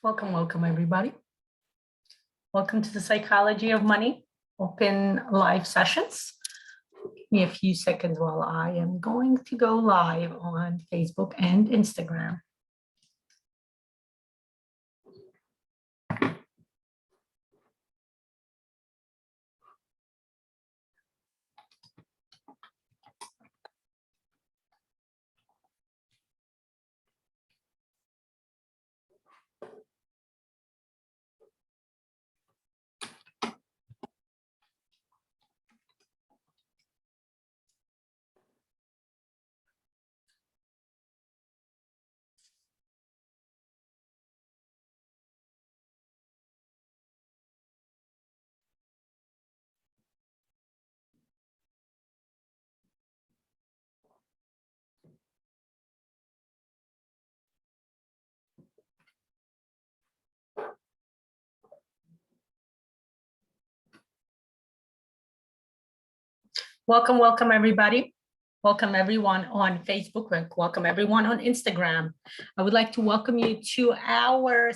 Welcome, welcome, everybody. Welcome to the Psychology of Money open live sessions. Give me a few seconds while I am going to go live on Facebook and Instagram. Welcome, welcome, everybody. Welcome everyone on Facebook. Welcome everyone on Instagram. I would like to welcome you to our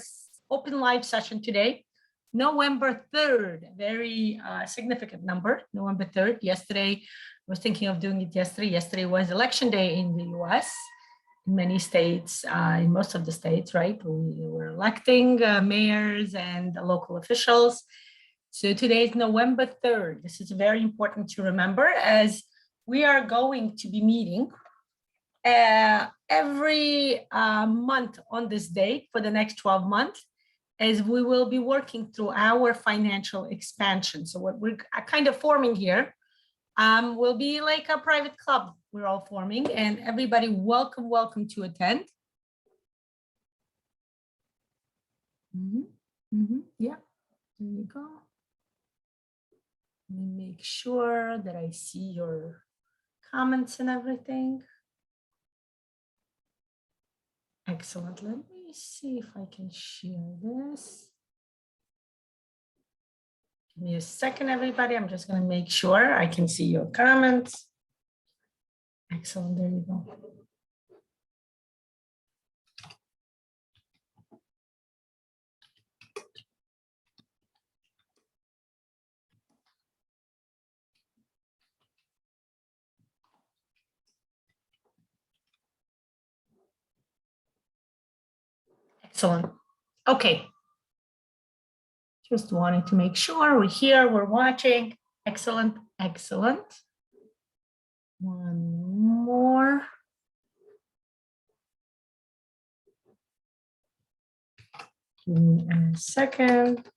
open live session today, November 3rd, very significant number, November 3rd. Yesterday, I was thinking of doing it yesterday. Yesterday was election day in the US. In many states, in most of the states, right? We were electing mayors and local officials. So today is November 3rd. This is very important to remember as we are going to be meeting every month on this date for the next 12 months, as we will be working through our financial expansion. So what we're kind of forming here will be like a private club we're all forming, and everybody welcome, welcome to attend. Yeah, there you go. Let me make sure that I see your comments and everything. Excellent. Let me see if I can share this. Give me a second, everybody. I'm just going to make sure I can see your comments. Excellent. There you go. Excellent. Okay. Just wanting to make sure we're here, we're watching. Excellent, excellent. One more. Give me a second.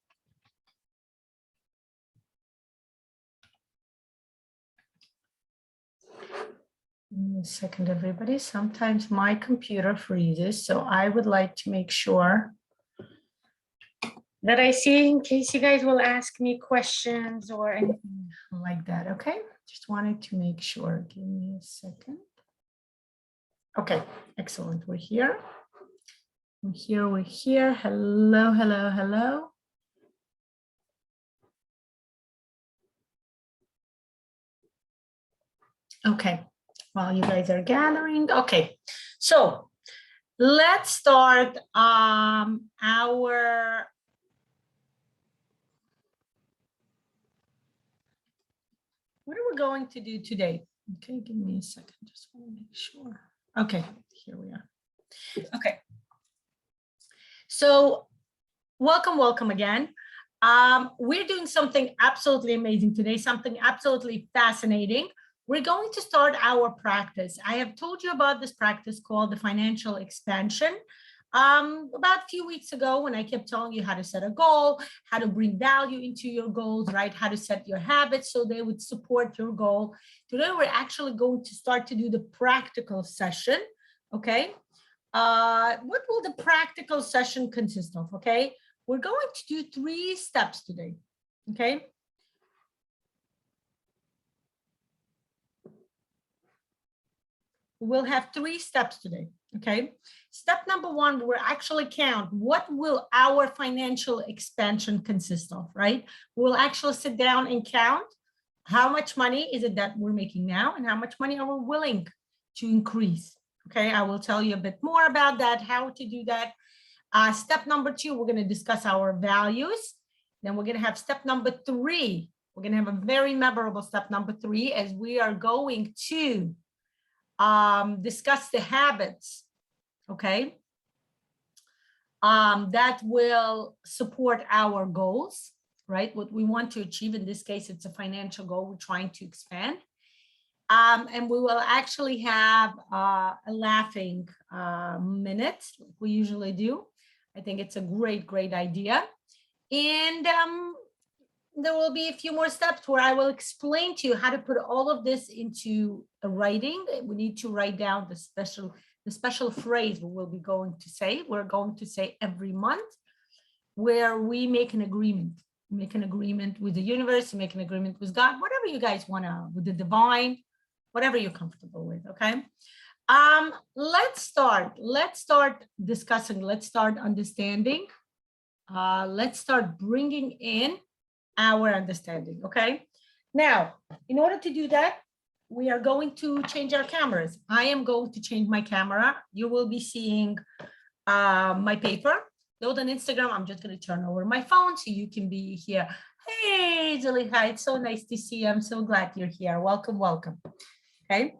Give me a second, everybody. Sometimes my computer freezes, so I would like to make sure that I see in case you guys will ask me questions or anything like that, okay? Just wanted to make sure. Give me a second. Okay, excellent. We're here. We're here, we're here. Hello, hello, hello. Okay, while you guys are gathering. Okay, so let's start what are we going to do today? Okay, give me a second. Just want to make sure. Okay, here we are. Okay. So welcome, welcome again. We're doing something absolutely amazing today, something absolutely fascinating. We're going to start our practice. I have told you about this practice called the financial expansion about a few weeks ago when I kept telling you how to set a goal, how to bring value into your goals, right? How to set your habits so they would support your goal. Today, we're actually going to start to do the practical session, okay? What will the practical session consist of, okay? We're going to do 3 steps today, okay? We'll have 3 steps today, okay? Step number 1, we'll actually count what will our financial expansion consist of, right? We'll actually sit down and count how much money is it that we're making now and how much money are we willing to increase, okay? I will tell you a bit more about that, how to do that. Step number 2, we're going to discuss our values. Then we're going to have step number 3. We're going to have a very memorable step number 3, as we are going to discuss the habits, okay, that will support our goals, right? What we want to achieve. In this case, it's a financial goal we're trying to expand. And we will actually have a laughing minute, like we usually do. I think it's a great idea. And there will be a few more steps where I will explain to you how to put all of this into a writing. We need to write down the special phrase we will be going to say. We're going to say every month, where we make an agreement. Make an agreement with the universe, make an agreement with God, whatever you guys want to, with the divine, whatever you're comfortable with, okay? Let's start discussing, let's start understanding, let's start bringing in our understanding, okay? Now, in order to do that, we are going to change our cameras. I am going to change my camera. You will be seeing my paper. Though on Instagram, I'm just going to turn over my phone so you can be here. Hey, Zulika, it's so nice to see you. I'm so glad you're here. Welcome. Okay.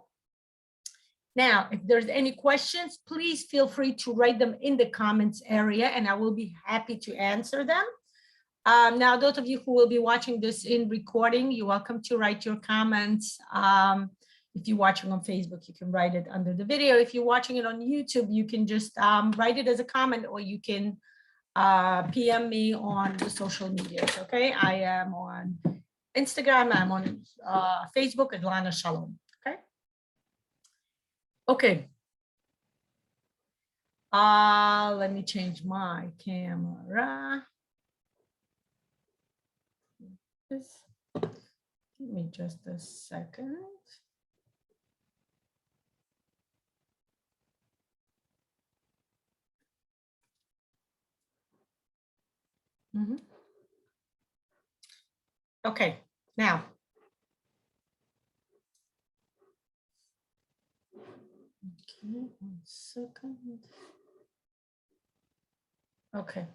Now, if there's any questions, please feel free to write them in the comments area, and I will be happy to answer them. Now, those of you who will be watching this in recording, you're welcome to write your comments. If you're watching on Facebook, you can write it under the video. If you're watching it on YouTube, you can just write it as a comment, or you can PM me on the social medias, okay? I am on Instagram, I'm on Facebook, Adlana Shalom, okay? Okay. Let me change my camera. Give me just a second. Okay, now. Okay, 1 second. Okay.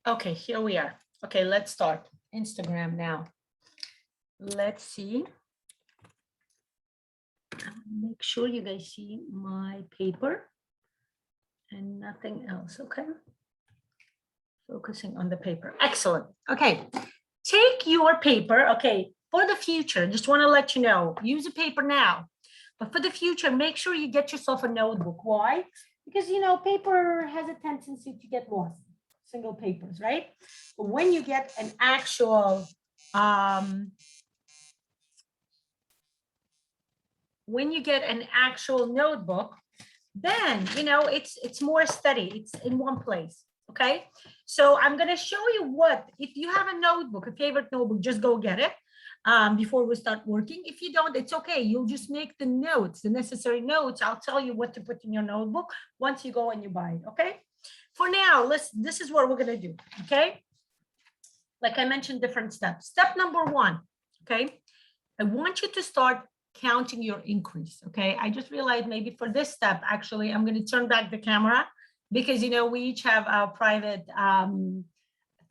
Okay, here we are. Okay, let's start. Instagram now. Let's see. Make sure you guys see my paper and nothing else, okay? Focusing on the paper. Excellent. Okay, take your paper, okay, for the future, just want to let you know, use a paper now, but for the future, make sure you get yourself a notebook. Why? Because, you know, paper has a tendency to get lost, single papers, right? But when you get an actual, notebook, then, you know, it's more steady, it's in one place, okay? So I'm going to show you what, if you have a notebook, a favorite notebook, just go get it before we start working. If you don't, it's okay. You'll just make the notes, the necessary notes. I'll tell you what to put in your notebook once you go and you buy it, okay? For now, this is what we're going to do, okay? Like I mentioned, different steps. Step number 1, okay? I want you to start counting your increase, okay? I just realized maybe for this step, actually, I'm going to turn back the camera because, you know, we each have our private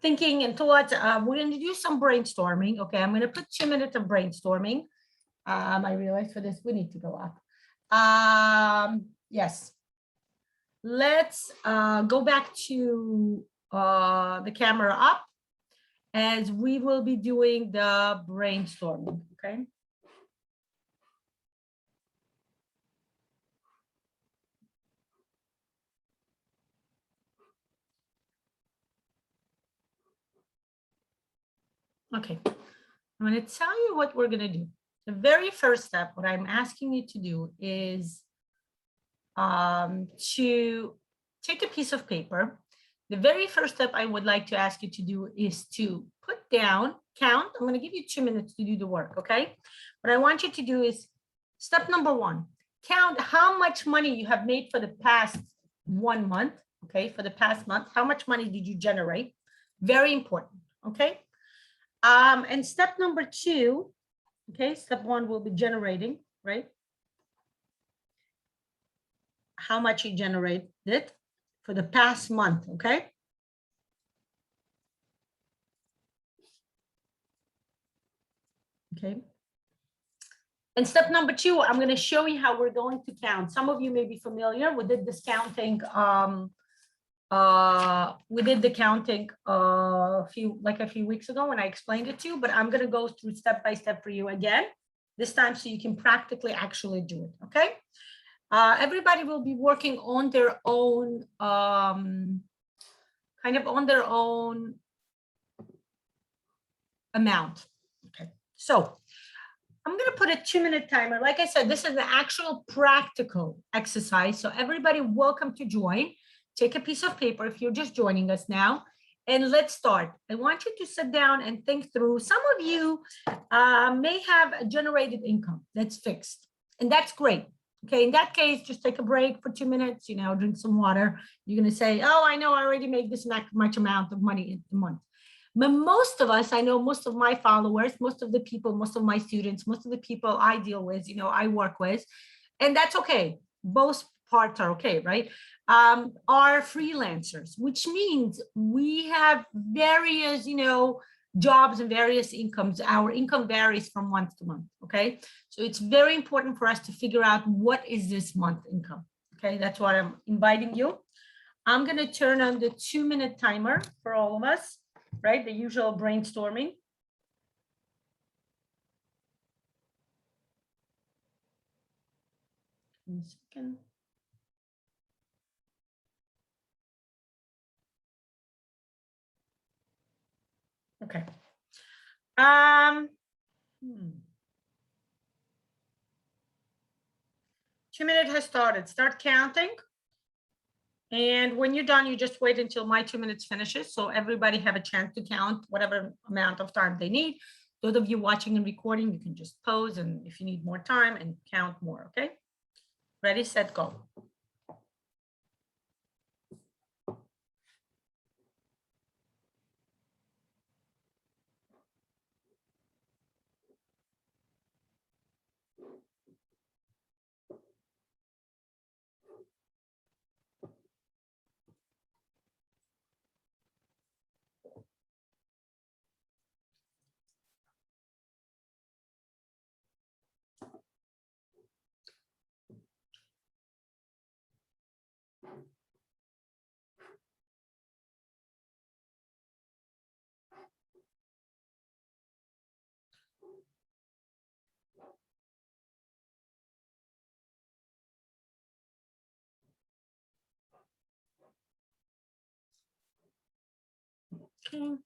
thinking and thoughts. We're going to do some brainstorming, okay? I'm going to put 2 minutes of brainstorming. I realize for this, we need to go up. Yes. Let's go back to the camera up, as we will be doing the brainstorming, okay? Okay, I'm going to tell you what we're going to do. The very first step, what I'm asking you to do is to take a piece of paper. The very first step I would like to ask you to do is to put down, count. I'm going to give you 2 minutes to do the work, okay? What I want you to do is step number 1, count how much money you have made for the past 1 month, okay? For the past month, how much money did you generate? Very important, okay? And step number 2, okay, step 1 will be generating, right? How much you generated for the past month, okay? Okay. And step number 2, I'm going to show you how we're going to count. Some of you may be familiar with the discounting. We did the counting a few weeks ago when I explained it to you, but I'm going to go through step by step for you again this time so you can practically actually do it. Okay. Everybody will be working on their own, kind of on their own amount. Okay. So I'm going to put a 2-minute timer. Like I said, this is an actual practical exercise. So everybody welcome to join. Take a piece of paper if you're just joining us now, and let's start. I want you to sit down and think through. Some of you may have a generated income that's fixed, and that's great. Okay, in that case, just take a break for 2 minutes, drink some water. You're going to say, oh, I know I already make this much amount of money in a month. But most of us, I know most of my followers, most of the people, most of my students, most of the people I deal with, I work with, and that's okay. Both parts are okay, right? Are freelancers, which means we have various, jobs and various incomes. Our income varies from month to month, okay? So it's very important for us to figure out what is this month income, okay? That's what I'm inviting you. I'm gonna turn on the 2-minute timer for all of us, right? The usual brainstorming. One second. Okay. 2 minutes has started. Start counting. And when you're done, you just wait until my 2 minutes finishes. So everybody have a chance to count whatever amount of time they need. Those of you watching and recording, you can just pause, and if you need more time, and count more, okay? Ready, set, go. Okay.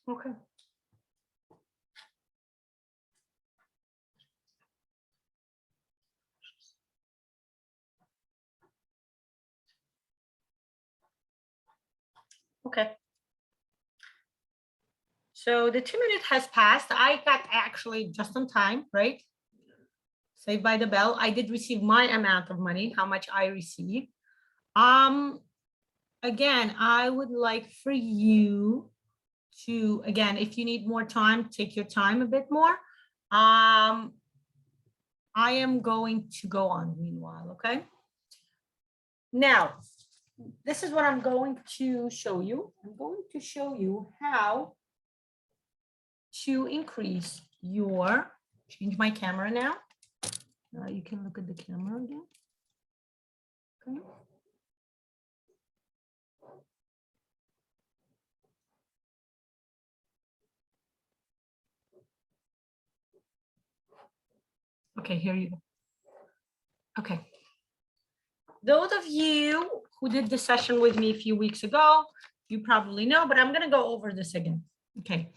Okay. Okay. So the 2 minutes has passed. I got actually just on time, right? Saved by the bell. I did receive my amount of money, how much I received. Again, I would like for you to, again, if you need more time, take your time a bit more. I am going to go on meanwhile, okay? Now, this is what I'm going to show you. I'm going to show you how to increase your, change my camera now. You can look at the camera again. Okay. Okay, here you go. Okay. Those of you who did the session with me a few weeks ago, you probably know, but I'm going to go over this again. Okay.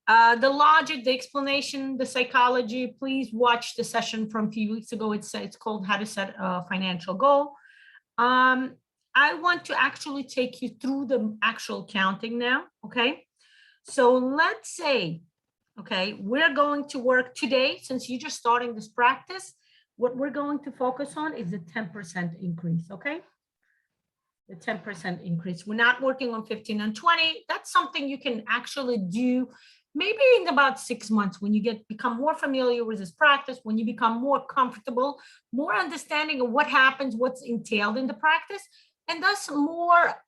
The logic, the explanation, the psychology, please watch the session from a few weeks ago. It's called How to Set a Financial Goal. I want to actually take you through the actual counting now. Okay. So let's say, okay, we're going to work today, since you're just starting this practice, what we're going to focus on is the 10% increase, okay? The 10% increase. We're not working on 15 and 20. That's something you can actually do maybe in about 6 months when you become more familiar with this practice, when you become more comfortable, more understanding of what happens, what's entailed in the practice, and thus more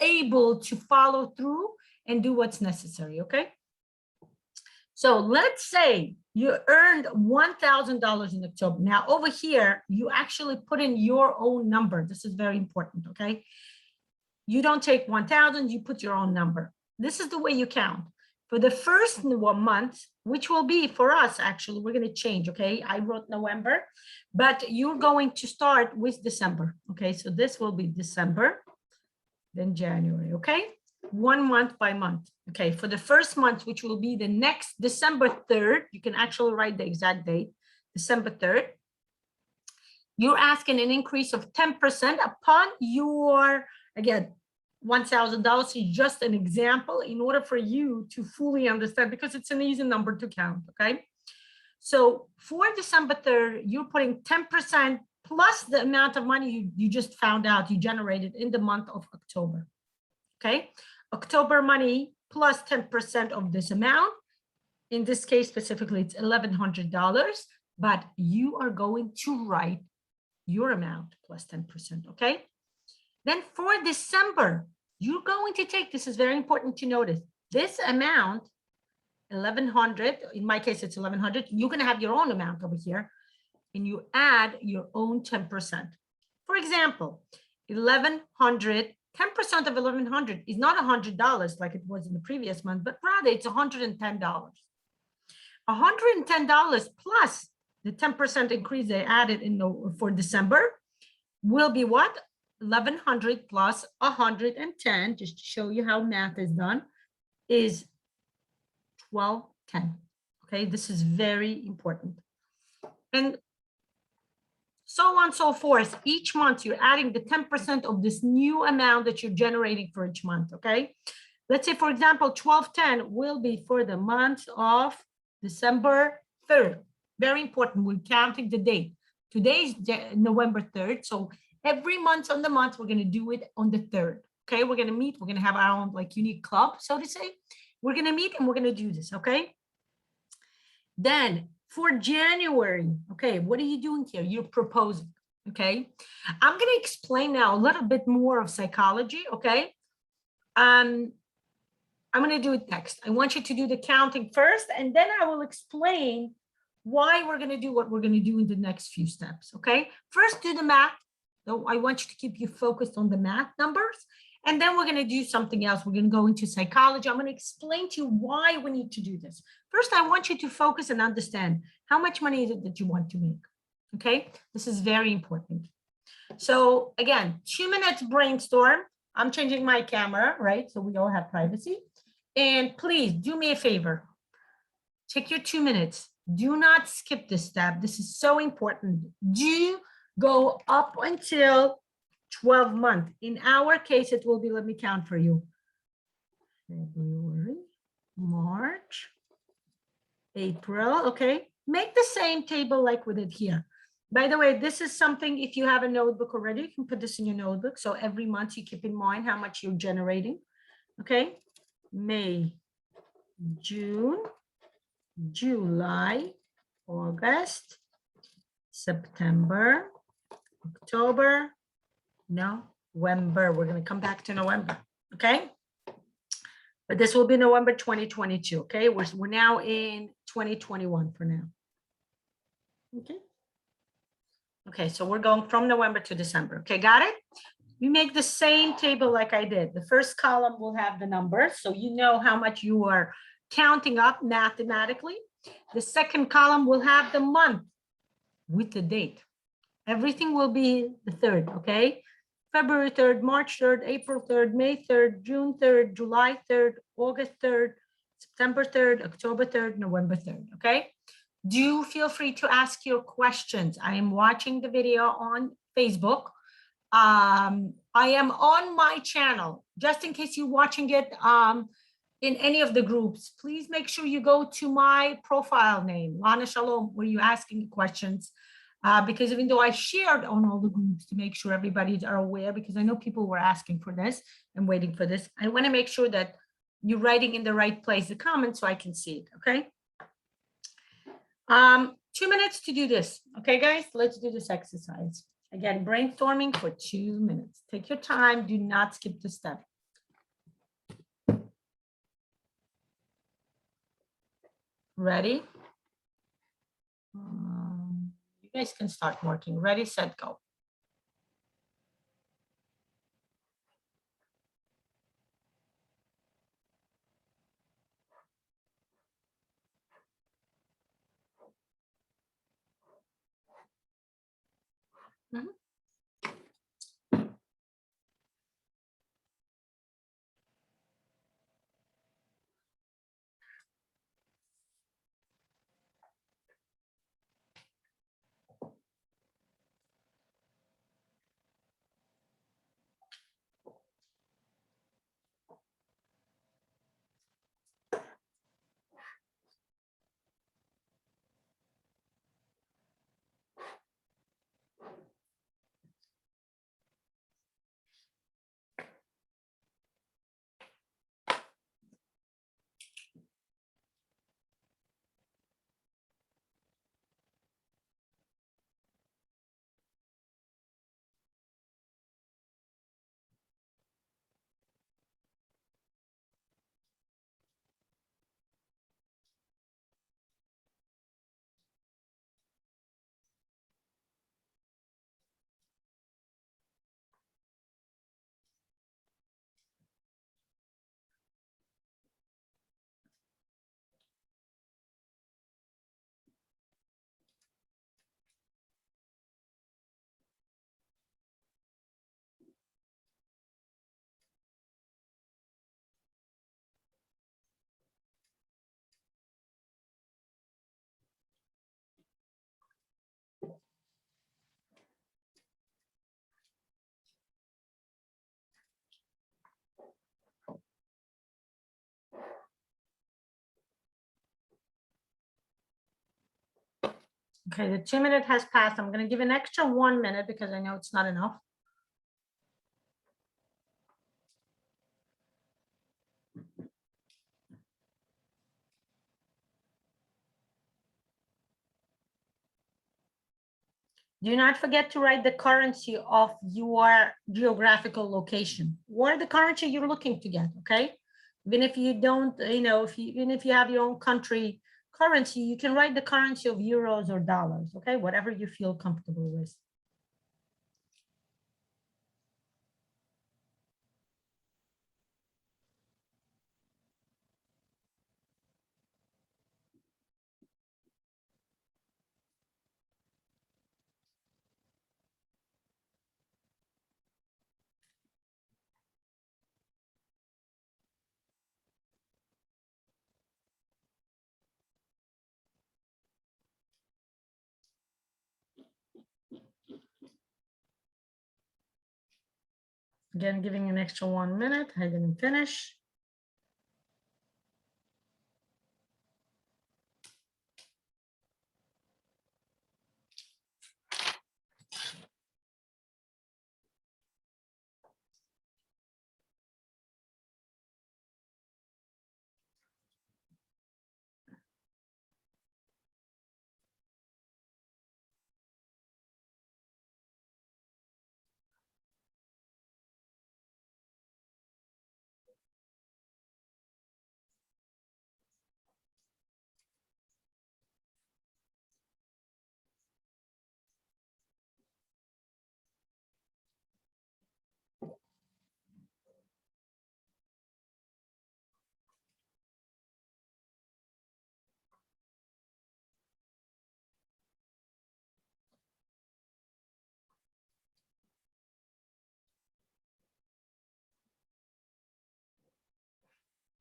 able to follow through and do what's necessary, okay? So let's say you earned $1,000 in October. Now over here, you actually put in your own number. This is very important, okay? You don't take 1,000, you put your own number. This is the way you count. For the first month, which will be for us, actually, we're going to change, okay? I wrote November, but you're going to start with December, okay? So this will be December, then January, okay? 1 month by month. Okay, for the first month, which will be the next December 3rd, you can actually write the exact date, December 3rd. You're asking an increase of 10% upon your, again, $1,000 is just an example in order for you to fully understand, because it's an easy number to count, okay? So for December 3rd, you're putting 10% plus the amount of money you just found out you generated in the month of October, okay? October money plus 10% of this amount. In this case specifically, it's $1,100, but you are going to write your amount plus 10%, okay? Then for December, you're going to take, this is very important to notice, this amount, 1,100, in my case, it's 1,100, you're gonna have your own amount over here, and you add your own 10%. For example, 1,100, 10% of 1,100 is not $100 like it was in the previous month, but rather it's $110. $110 plus the 10% increase they added for December will be what? 1,100 plus 110, just to show you how math is done, is 1,210. Okay, this is very important. And so on and so forth. Each month you're adding the 10% of this new amount that you're generating for each month, okay? Let's say, for example, 1,210 will be for the month of December 3rd. Very important, we're counting the date. Today is November 3rd, so every month on the month, we're gonna do it on the 3rd, okay? We're gonna meet, we're gonna have our own like unique club, so to say. We're gonna meet and we're gonna do this, okay? Then for January, okay, what are you doing here? You're proposing, okay? I'm going to explain now a little bit more of psychology, okay? I'm going to do it next. I want you to do the counting first, and then I will explain why we're going to do what we're going to do in the next few steps, okay? First, do the math. So I want you to keep you focused on the math numbers, and then we're going to do something else. We're going to go into psychology. I'm going to explain to you why we need to do this. First, I want you to focus and understand how much money is it that you want to make. Okay, this is very important. So again, 2 minutes brainstorm. I'm changing my camera, right? So we all have privacy. And please do me a favor. Take your 2 minutes. Do not skip this step. This is so important. Do go up until 12 months. In our case, it will be, let me count for you. February, March, April, okay. Make the same table like we did here. By the way, this is something, if you have a notebook already, you can put this in your notebook. So every month you keep in mind how much you're generating, okay. May, June, July, August, September, October, November. We're going to come back to November, okay? But this will be November 2022, okay? We're now in 2021 for now. Okay. Okay, so we're going from November to December. Okay, got it? You make the same table like I did. The first column will have the numbers, so you know how much you are counting up mathematically. The second column will have the month with the date. Everything will be the 3rd, okay? February 3rd, March 3rd, April 3rd, May 3rd, June 3rd, July 3rd, August 3rd, September 3rd, October 3rd, November 3rd, okay? Do feel free to ask your questions. I am watching the video on Facebook. I am on my channel, just in case you're watching it in any of the groups. Please make sure you go to my profile name, Lana Shalom, where you're asking questions. Because even though I shared on all the groups to make sure everybody's are aware, because I know people were asking for this and waiting for this, I want to make sure that you're writing in the right place, the comments, so I can see it, okay? 2 minutes to do this. Okay, guys, let's do this exercise. Again, brainstorming for 2 minutes. Take your time. Do not skip the step. Ready? You guys can start working. Ready, set, go. Mhm. Okay, the 2 minute has passed. I'm going to give an extra 1 minute because I know it's not enough. Do not forget to write the currency of your geographical location. What are the currency you're looking to get, okay? Even if you don't, even if you have your own country currency, you can write the currency of euros or dollars, okay? Whatever you feel comfortable with. Again, giving an extra 1 minute. I didn't finish.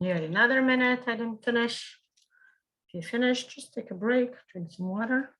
You had another minute, I didn't finish. If you finish, just take a break, drink some water.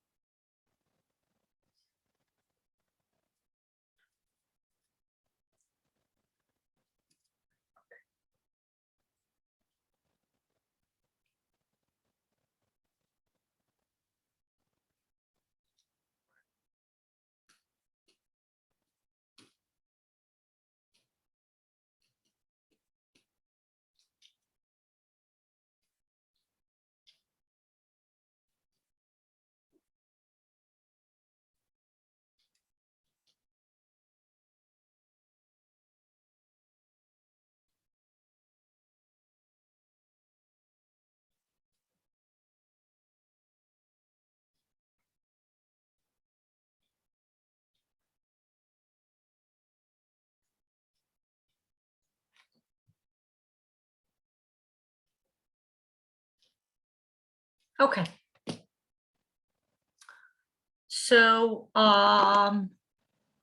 Okay. So I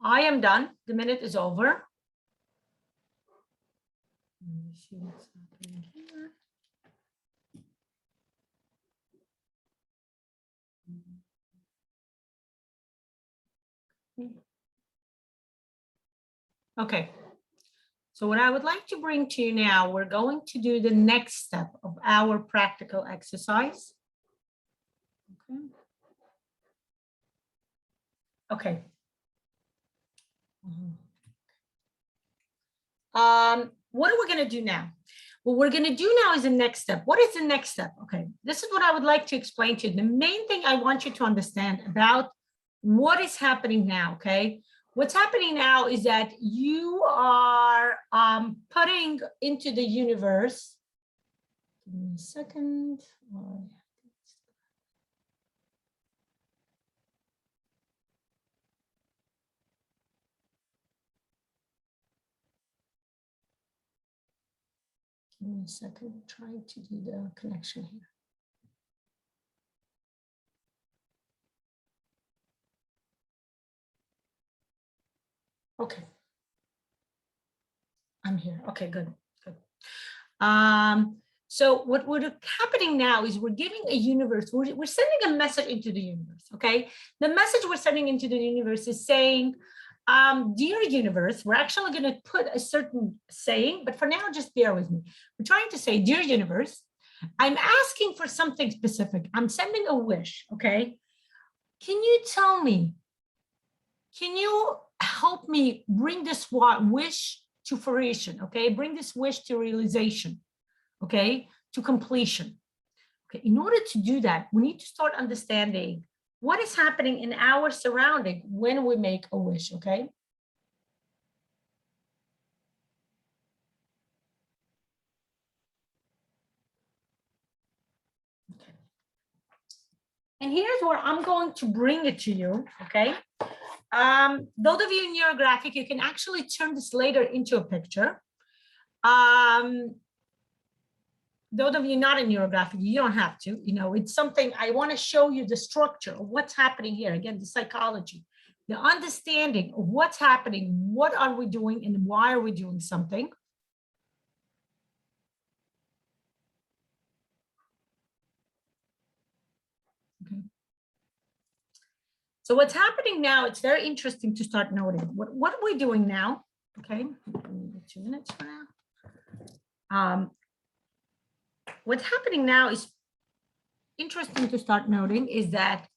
am done. The minute is over. Let me see what's happening here. Okay. So what I would like to bring to you now, we're going to do the next step of our practical exercise. Okay. Okay. What are we going to do now? What we're going to do now is the next step. What is the next step? Okay, this is what I would like to explain to you. The main thing I want you to understand about what is happening now, okay? What's happening now is that you are putting into the universe. Give me a second. Give me a second, trying to do the connection here. Okay. I'm here. Okay, good, good. So what we're happening now is we're giving a universe, we're sending a message into the universe, okay? The message we're sending into the universe is saying, dear universe, we're actually going to put a certain saying, but for now, just bear with me. We're trying to say, dear universe, I'm asking for something specific. I'm sending a wish, okay? Can you tell me, can you help me bring this wish to fruition, okay? Bring this wish to realization, okay? To completion. Okay, in order to do that, we need to start understanding what is happening in our surrounding when we make a wish, okay? And here's where I'm going to bring it to you, okay? Those of you in neurographic, you can actually turn this later into a picture. Those of you not in neurographic, you don't have to, you know, it's something I want to show you the structure of what's happening here. Again, the psychology, the understanding of what's happening, what are we doing and why are we doing something. Okay. So what's happening now, it's very interesting to start noting. What are we doing now? Okay, 2 minutes for now. What's happening now is interesting to start noting is that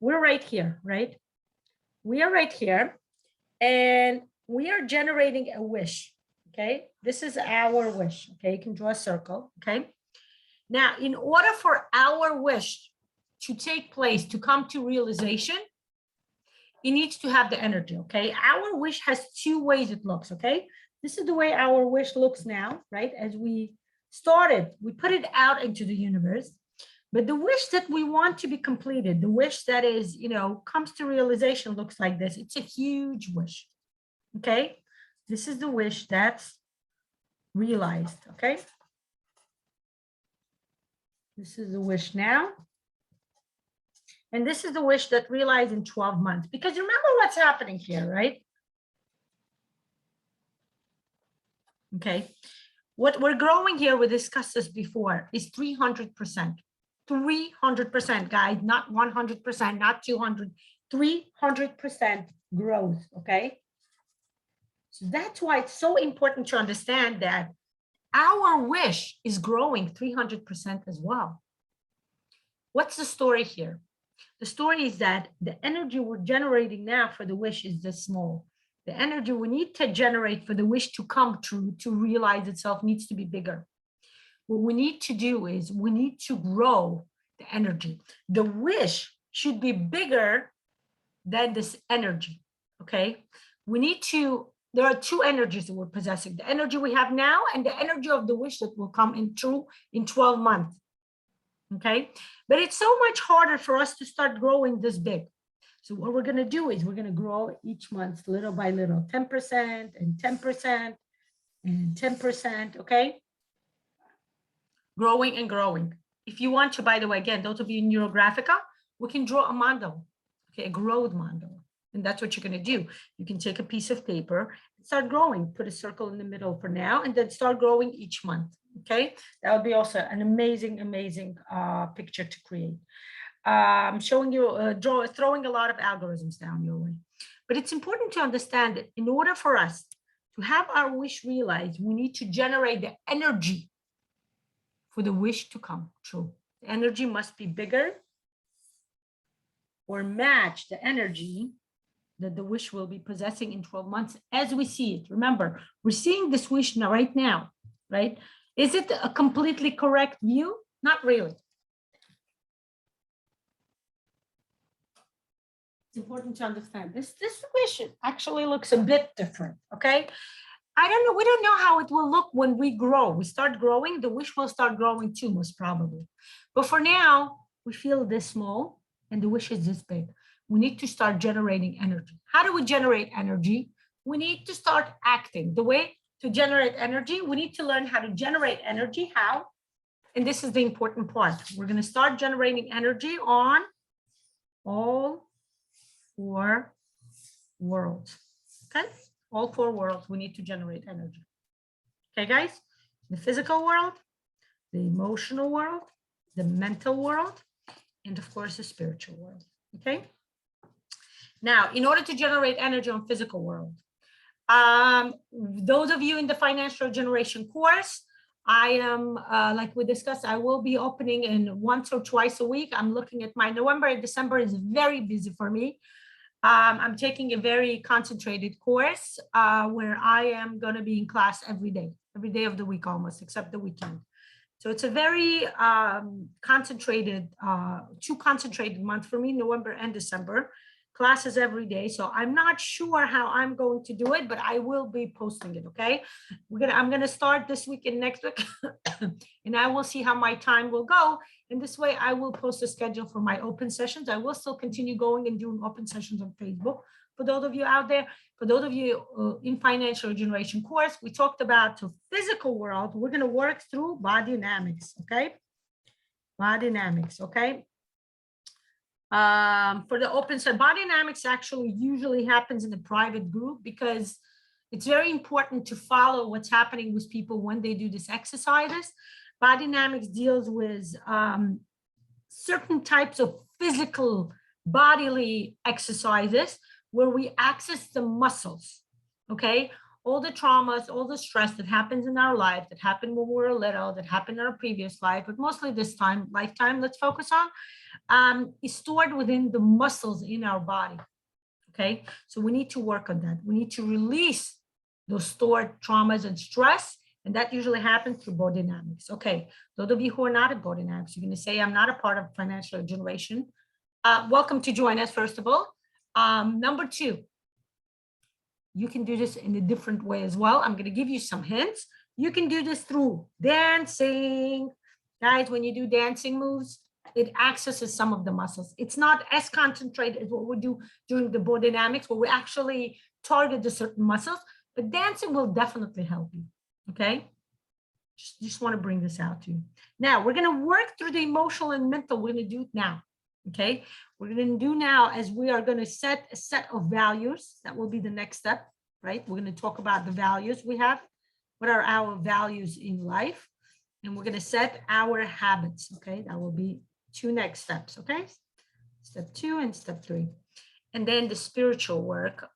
we're right here, right? We are right here and we are generating a wish, okay? This is our wish, okay? You can draw a circle, okay? Now, in order for our wish to take place, to come to realization, it needs to have the energy, okay? Our wish has 2 ways it looks, okay? This is the way our wish looks now, right? As we started, we put it out into the universe. But the wish that we want to be completed, the wish that is, you know, comes to realization looks like this. It's a huge wish, okay? This is the wish that's realized, okay? This is the wish now. And this is the wish that realized in 12 months. Because remember what's happening here, right? Okay. What we're growing here, we discussed this before, is 300%. 300%, guys, not 100%, not 200, 300% growth, okay? So that's why it's so important to understand that our wish is growing 300% as well. What's the story here? The story is that the energy we're generating now for the wish is this small. The energy we need to generate for the wish to come true, to realize itself, needs to be bigger. What we need to do is we need to grow the energy. The wish should be bigger than this energy, okay? We need to, there are two energies that we're possessing, the energy we have now and the energy of the wish that will come in true in 12 months, okay? But it's so much harder for us to start growing this big. So what we're gonna do is we're gonna grow each month little by little, 10% and 10% and 10%, okay? Growing and growing. If you want to, by the way, again, those of you in Neurographica, we can draw a mandala, okay, a growth mandala. And that's what you're gonna do. You can take a piece of paper and start growing, put a circle in the middle for now, and then start growing each month, okay? That would be also an amazing, amazing picture to create. I'm showing you, throwing a lot of algorithms down your way. But it's important to understand that in order for us to have our wish realized, we need to generate the energy for the wish to come true. The energy must be bigger or match the energy that the wish will be possessing in 12 months as we see it. Remember, we're seeing this wish now, right now, right? Is it a completely correct view? Not really. It's important to understand this wish actually looks a bit different, okay? I don't know, we don't know how it will look when we grow. We start growing, the wish will start growing too, most probably. But for now, we feel this small and the wish is this big. We need to start generating energy. How do we generate energy? We need to start acting. The way to generate energy, we need to learn how to generate energy. How? And this is the important part. We're going to start generating energy on all 4 worlds, okay? All 4 worlds, we need to generate energy. Okay, guys? The physical world, the emotional world, the mental world, and of course, the spiritual world, okay? Now, in order to generate energy on physical world, those of you in the financial generation course, I am, like we discussed, I will be opening in once or twice a week. I'm looking at my November and December is very busy for me. I'm taking a very concentrated course where I am going to be in class every day of the week almost, except the weekend. So it's a very concentrated, 2 concentrated months for me, November and December. Classes every day. So I'm not sure how I'm going to do it, but I will be posting it, okay? I'm gonna start this week and next week, and I will see how my time will go. And this way I will post a schedule for my open sessions. I will still continue going and doing open sessions on Facebook. For those of you out there, for those of you in financial generation course, we talked about the physical world. We're gonna work through body dynamics, okay? Body dynamics, okay? For the open set, body dynamics actually usually happens in a private group because it's very important to follow what's happening with people when they do these exercises. Body dynamics deals with certain types of physical bodily exercises where we access the muscles, okay? All the traumas, all the stress that happens in our life, that happened when we were little, that happened in our previous life, but mostly this time, lifetime, let's focus on, is stored within the muscles in our body, okay? So we need to work on that. We need to release those stored traumas and stress, and that usually happens through body dynamics. Okay, those of you who are not at body dynamics, you're gonna say, I'm not a part of financial generation. Welcome to join us, first of all. Number 2, you can do this in a different way as well. I'm going to give you some hints. You can do this through dancing. Guys, when you do dancing moves, it accesses some of the muscles. It's not as concentrated as what we do during the body dynamics, where we actually target the certain muscles, but dancing will definitely help you, okay? Just want to bring this out to you. Now, we're going to work through the emotional and mental. We're going to do it now, okay? We're going to do now as we are going to set a set of values. That will be the next step, right? We're going to talk about the values we have. what are our values in life, and we're going to set our habits. Okay, that will be 2 next steps. Okay, step 2 and step 3, and then the spiritual work.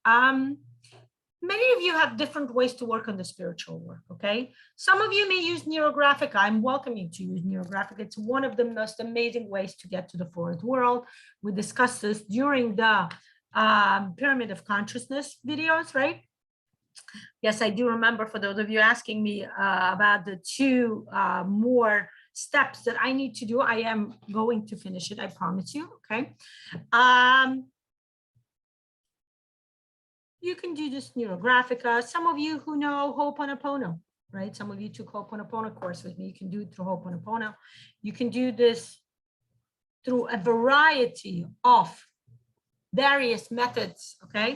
Many of you have different ways to work on the spiritual work. Okay, some of you may use Neurographic. I'm welcoming you to use Neurographic. It's one of the most amazing ways to get to the fourth world. We discussed this during the Pyramid of Consciousness videos, right? Yes, I do remember, for those of you asking me about the 2 more steps that I need to do. I am going to finish it, I promise you. Okay. You can do this Neurographica. Some of you who know Ho'oponopono, right? Some of you took Ho'oponopono course with me. You can do it through Ho'oponopono. You can do this through a variety of various methods, okay?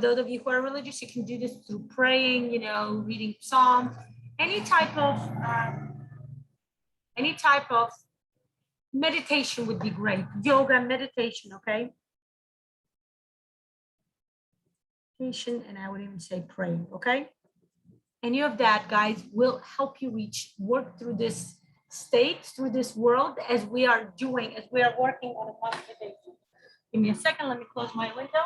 Those of you who are religious, you can do this through praying, you know, reading Psalms, any type of meditation would be great. Yoga, meditation, okay? And I would even say praying, okay? Any of that, guys, will help you work through this state, through this world, as we are doing, as we are working on a monthly basis. Give me a second, let me close my window.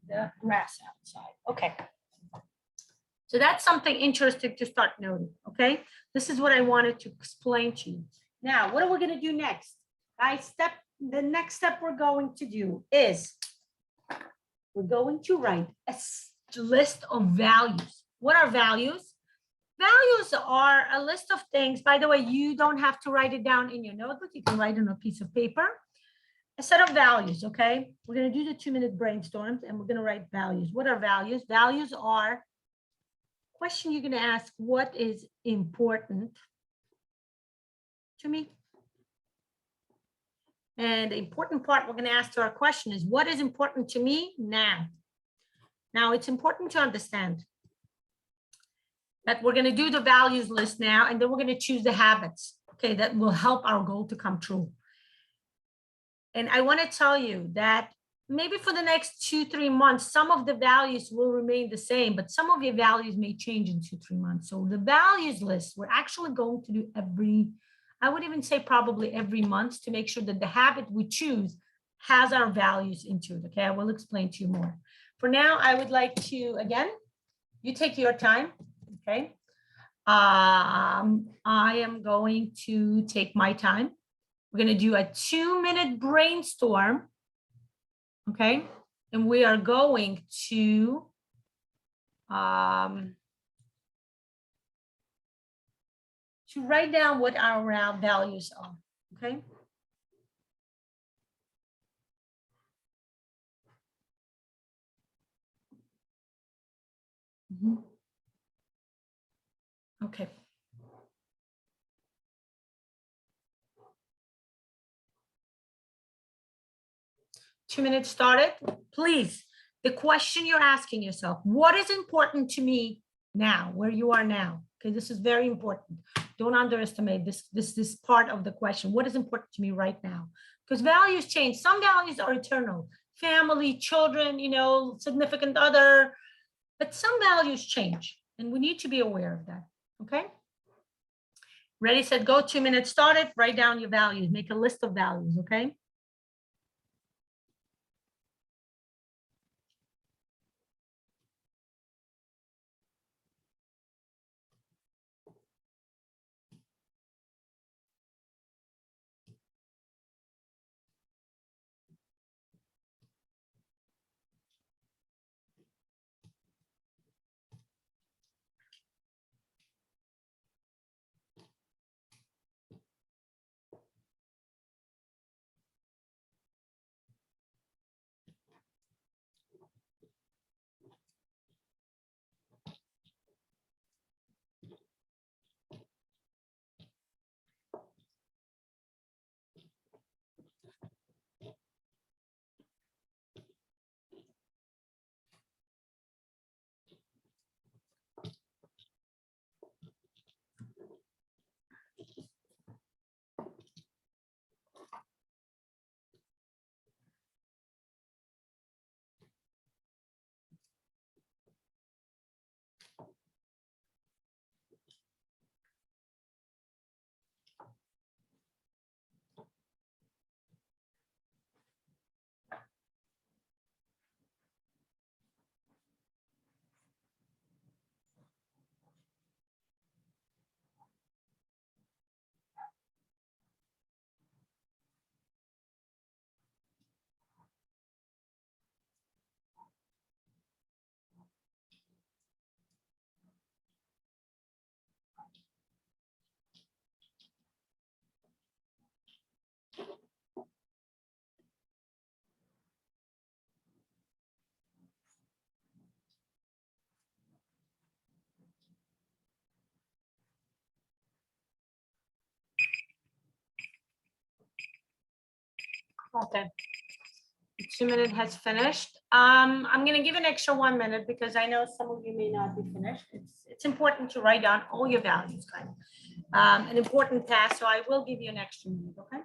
The grass outside, okay. So that's something interesting to start noting, okay? This is what I wanted to explain to you. Now, what are we gonna do next? Guys, the next step we're going to do is we're going to write a list of values. What are values? Values are a list of things. By the way, you don't have to write it down in your notebook. You can write it on a piece of paper. A set of values, okay? We're going to do the 2-minute brainstorms, and we're going to write values. What are values? Values are question you're going to ask, what is important to me? And the important part we're going to ask to our question is, what is important to me now? Now, it's important to understand that we're going to do the values list now, and then we're going to choose the habits, okay, that will help our goal to come true. And I want to tell you that maybe for the next 2-3 months, some of the values will remain the same, but some of your values may change in 2-3 months. So the values list, we're actually going to do I would even say probably every month, to make sure that the habit we choose has our values into it. Okay, I will explain to you more. For now, I would like to, again, you take your time, okay? I am going to take my time. We're going to do a 2-minute brainstorm, okay? And we are going to write down what our values are, okay? Okay. Two minutes started. Please, the question you're asking yourself, what is important to me now, where you are now? Okay, this is very important. Don't underestimate this part of the question. What is important to me right now? Because values change. Some values are eternal. Family, children, you know, significant other, but some values change, and we need to be aware of that, okay? Ready, set, go. 2 minutes started. Write down your values. Make a list of values, okay? Okay. 2 minutes has finished. I'm going to give an extra 1 minute because I know some of you may not be finished. It's important to write down all your values, kind of an important task. So I will give you an extra minute. Okay.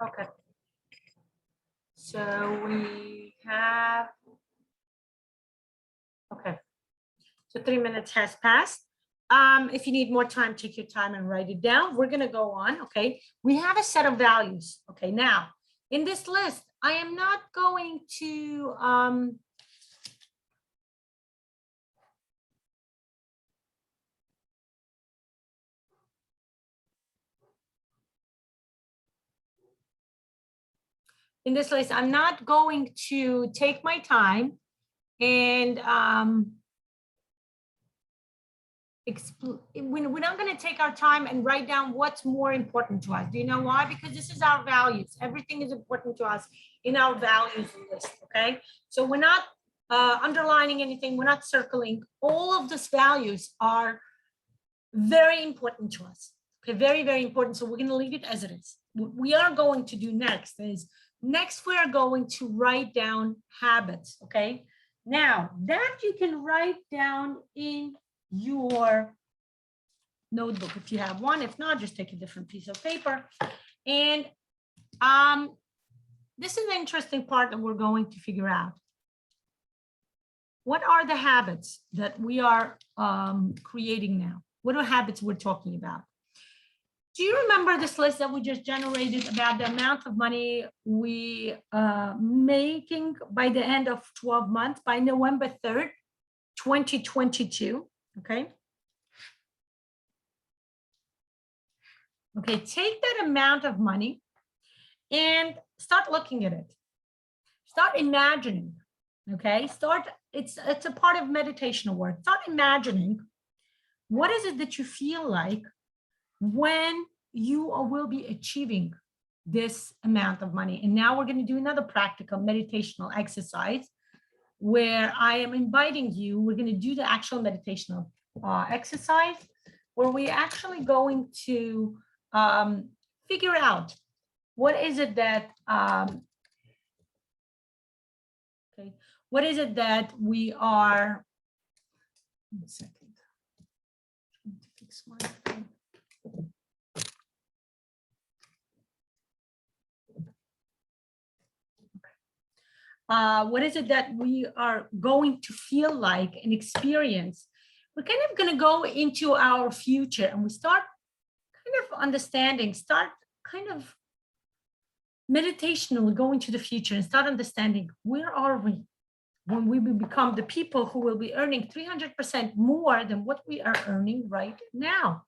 Okay. So we have, okay. So 3 minutes has passed. If you need more time, take your time and write it down. We're gonna go on, okay? We have a set of values, okay? Now, in this list, I am not going to, in this list, I'm not going to take my time and we're not going to take our time and write down what's more important to us. Do you know why? Because this is our values. Everything is important to us in our values list, okay? So we're not underlining anything. We're not circling. All of these values are very important to us, okay? Very, very important. So we're going to leave it as it is. What we are going to do next is, we are going to write down habits, okay? Now, that you can write down in your notebook if you have one. If not, just take a different piece of paper. And this is the interesting part that we're going to figure out. What are the habits that we are creating now? What are habits we're talking about? Do you remember this list that we just generated about the amount of money we making by the end of 12 months, by November 3rd, 2022? Okay. Okay, take that amount of money and start looking at it. Start imagining. Okay, it's a part of meditational work. Start imagining what is it that you feel like when you will be achieving this amount of money. And now we're going to do another practical meditational exercise where I am inviting you. We're going to do the actual meditational exercise where we're actually going to figure out what is it that okay, what is it that we are, 1 second. Fix my phone. What is it that we are going to feel like and experience? We're kind of going to go into our future and we start kind of understanding, start kind of meditationally going to the future and start understanding where are we when we will become the people who will be earning 300% more than what we are earning right now.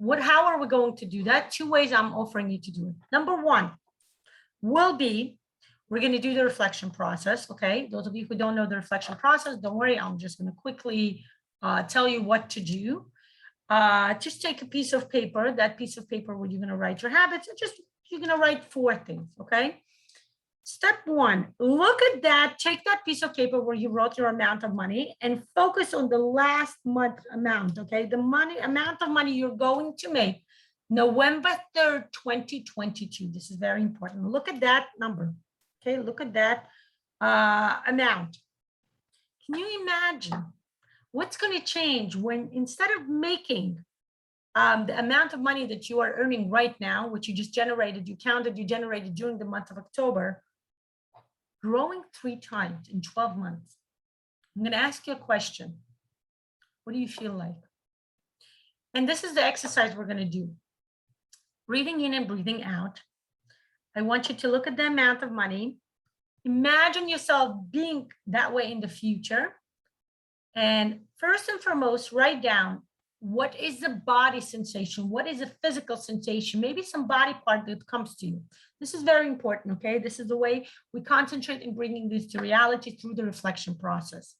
How are we going to do that? 2 ways I'm offering you to do it. Number 1 will be, we're going to do the reflection process. Okay. Those of you who don't know the reflection process, don't worry. I'm just going to quickly tell you what to do. Just take a piece of paper, that piece of paper where you're going to write your habits, and you're going to write 4 things. Okay. Step 1, look at that, take that piece of paper where you wrote your amount of money and focus on the last month amount, okay? The amount of money you're going to make November 3rd, 2022. This is very important. Look at that number, okay? Look at that amount. Can you imagine what's going to change when instead of making the amount of money that you are earning right now, which you just generated, you counted, you generated during the month of October, growing 3 times in 12 months. I'm going to ask you a question. What do you feel like? And this is the exercise we're going to do. Breathing in and breathing out. I want you to look at the amount of money. Imagine yourself being that way in the future. And first and foremost, write down, what is the body sensation? What is a physical sensation? Maybe some body part that comes to you. This is very important, okay? This is the way we concentrate in bringing this to reality through the reflection process.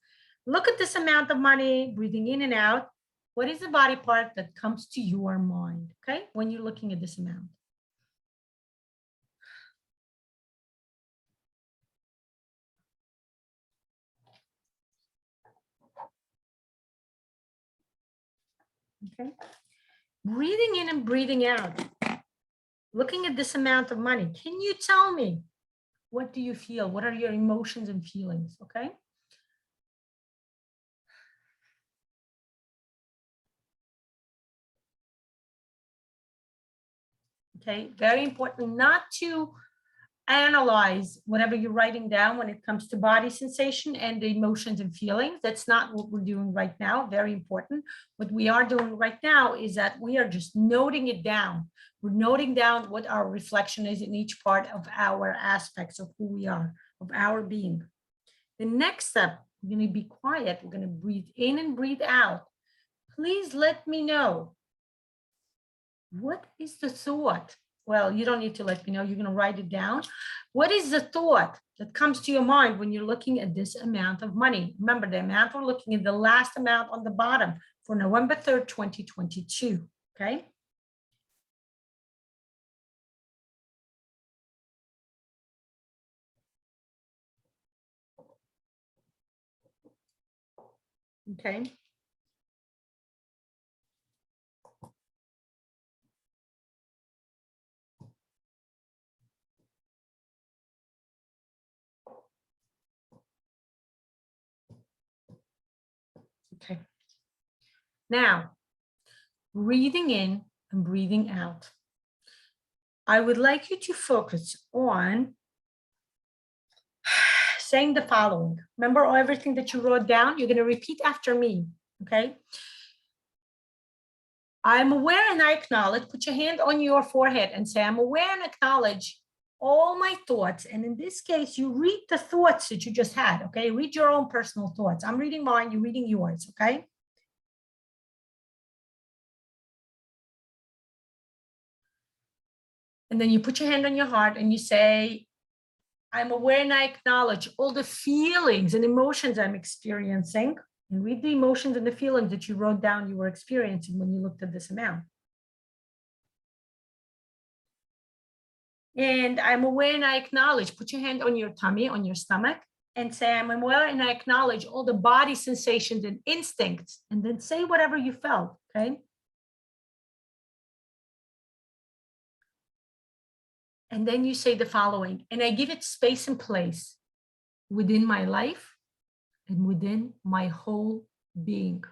Look at this amount of money, breathing in and out. What is the body part that comes to your mind, okay? When you're looking at this amount. Okay. Breathing in and breathing out. Looking at this amount of money. Can you tell me, what do you feel? What are your emotions and feelings, okay? Okay, very important not to analyze whatever you're writing down when it comes to body sensation and the emotions and feelings. That's not what we're doing right now. Very important. What we are doing right now is that we are just noting it down. We're noting down what our reflection is in each part of our aspects of who we are, of our being. The next step, we're going to be quiet. We're going to breathe in and breathe out. Please let me know, what is the thought? Well, you don't need to let me know. You're going to write it down. What is the thought that comes to your mind when you're looking at this amount of money? Remember, the amount we're looking at, the last amount on the bottom for November 3rd, 2022. Okay. Okay. Okay. Now, breathing in and breathing out. I would like you to focus on saying the following. Remember everything that you wrote down? You're going to repeat after me, okay? I'm aware and I acknowledge. Put your hand on your forehead and say, I'm aware and acknowledge all my thoughts. And in this case, you read the thoughts that you just had, okay? Read your own personal thoughts. I'm reading mine, you're reading yours, okay? And then you put your hand on your heart and you say, I'm aware and I acknowledge all the feelings and emotions I'm experiencing, and read the emotions and the feelings that you wrote down you were experiencing when you looked at this amount. And I'm aware and I acknowledge, put your hand on your tummy, on your stomach, and say, I'm aware and I acknowledge all the body sensations and instincts, and then say whatever you felt, okay? And then you say the following, and I give it space and place within my life and within my whole being.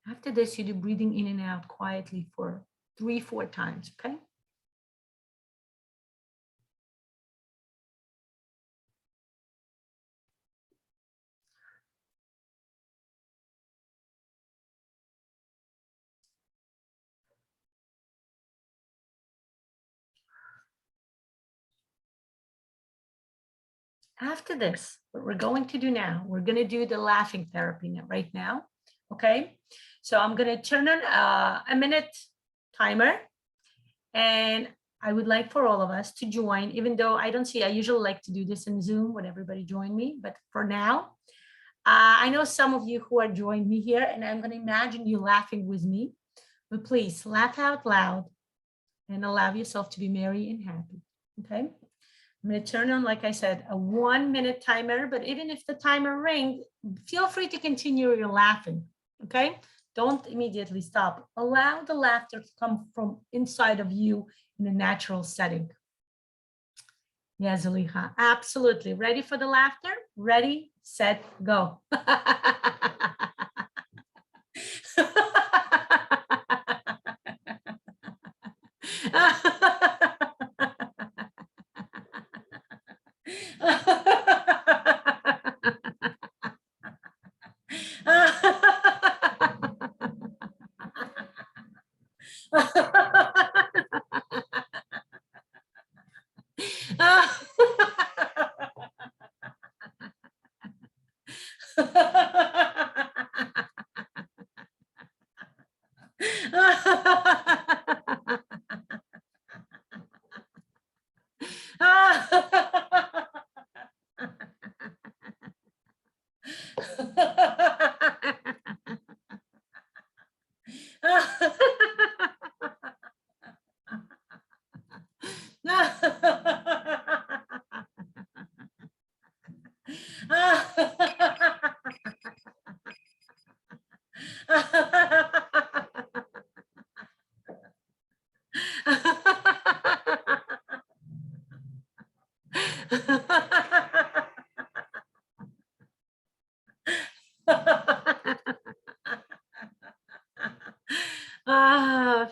After this, you do breathing in and out quietly for 3-4 times, okay? After this, what we're going to do now, we're going to do the laughing therapy right now, okay? So I'm going to turn on a minute timer, and I would like for all of us to join, even though I don't see, I usually like to do this in Zoom when everybody join me, but for now, I know some of you who are joining me here, and I'm going to imagine you laughing with me, but please laugh out loud and allow yourself to be merry and happy, okay? I'm going to turn on, like I said, a 1-minute timer, but even if the timer rings, feel free to continue your laughing, okay? Don't immediately stop. Allow the laughter to come from inside of you in a natural setting. Yeah, Zaliha, absolutely. Ready for the laughter? Ready, set, go.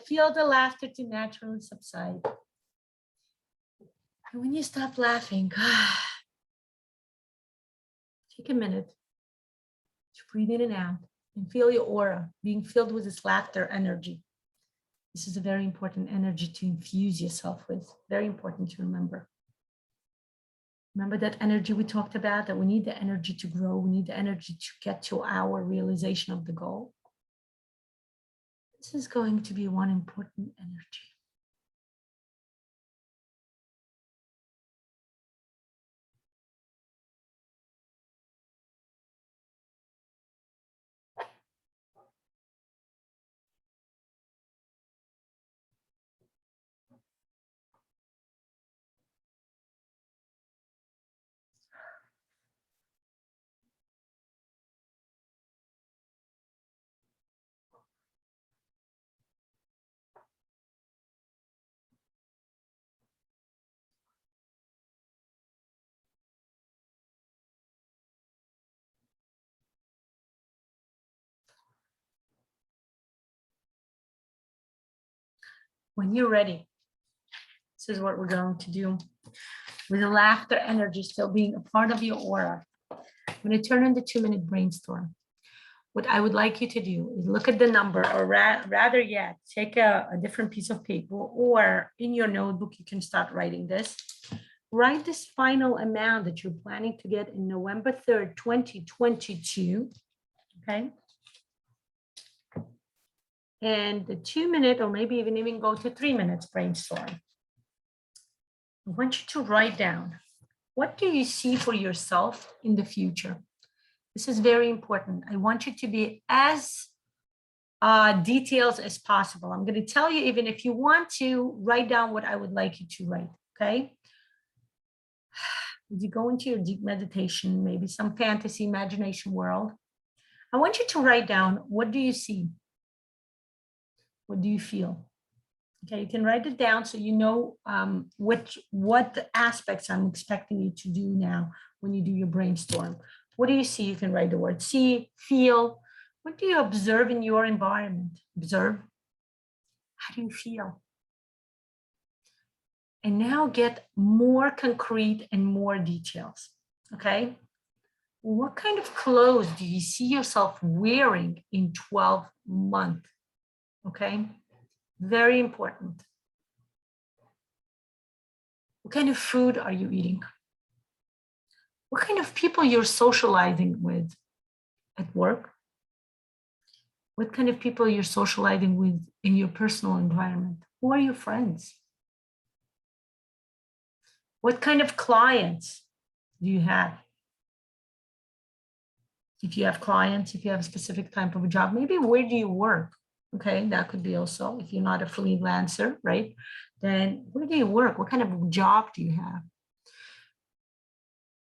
Feel the laughter to naturally subside. And when you stop laughing, take a minute to breathe in and out and feel your aura being filled with this laughter energy. This is a very important energy to infuse yourself with. Very important to remember. Remember that energy we talked about, that we need the energy to grow. We need the energy to get to our realization of the goal. This is going to be one important energy. When you're ready, this is what we're going to do. With the laughter energy still being a part of your aura, I'm going to turn on the 2-minute brainstorm. What I would like you to do is look at the number, or rather yet, take a different piece of paper, or in your notebook, you can start writing this. Write this final amount that you're planning to get in November 3rd, 2022, okay? And the 2-minute, or maybe even go to 3 minutes brainstorm. I want you to write down, what do you see for yourself in the future? This is very important. I want you to be as detailed as possible. I'm going to tell you, even if you want to write down what I would like you to write, okay? As you go into your deep meditation, maybe some fantasy imagination world, I want you to write down, what do you see? What do you feel? Okay, you can write it down so you know what aspects I'm expecting you to do now when you do your brainstorm. What do you see? You can write the word see, feel. What do you observe in your environment? Observe. How do you feel? And now get more concrete and more details, okay? What kind of clothes do you see yourself wearing in 12 months, okay? Very important. What kind of food are you eating? What kind of people you're socializing with at work? What kind of people you're socializing with in your personal environment? Who are your friends? What kind of clients do you have? If you have clients, if you have a specific type of a job, maybe where do you work? Okay, that could be also, if you're not a freelancer, right? Then where do you work? What kind of job do you have?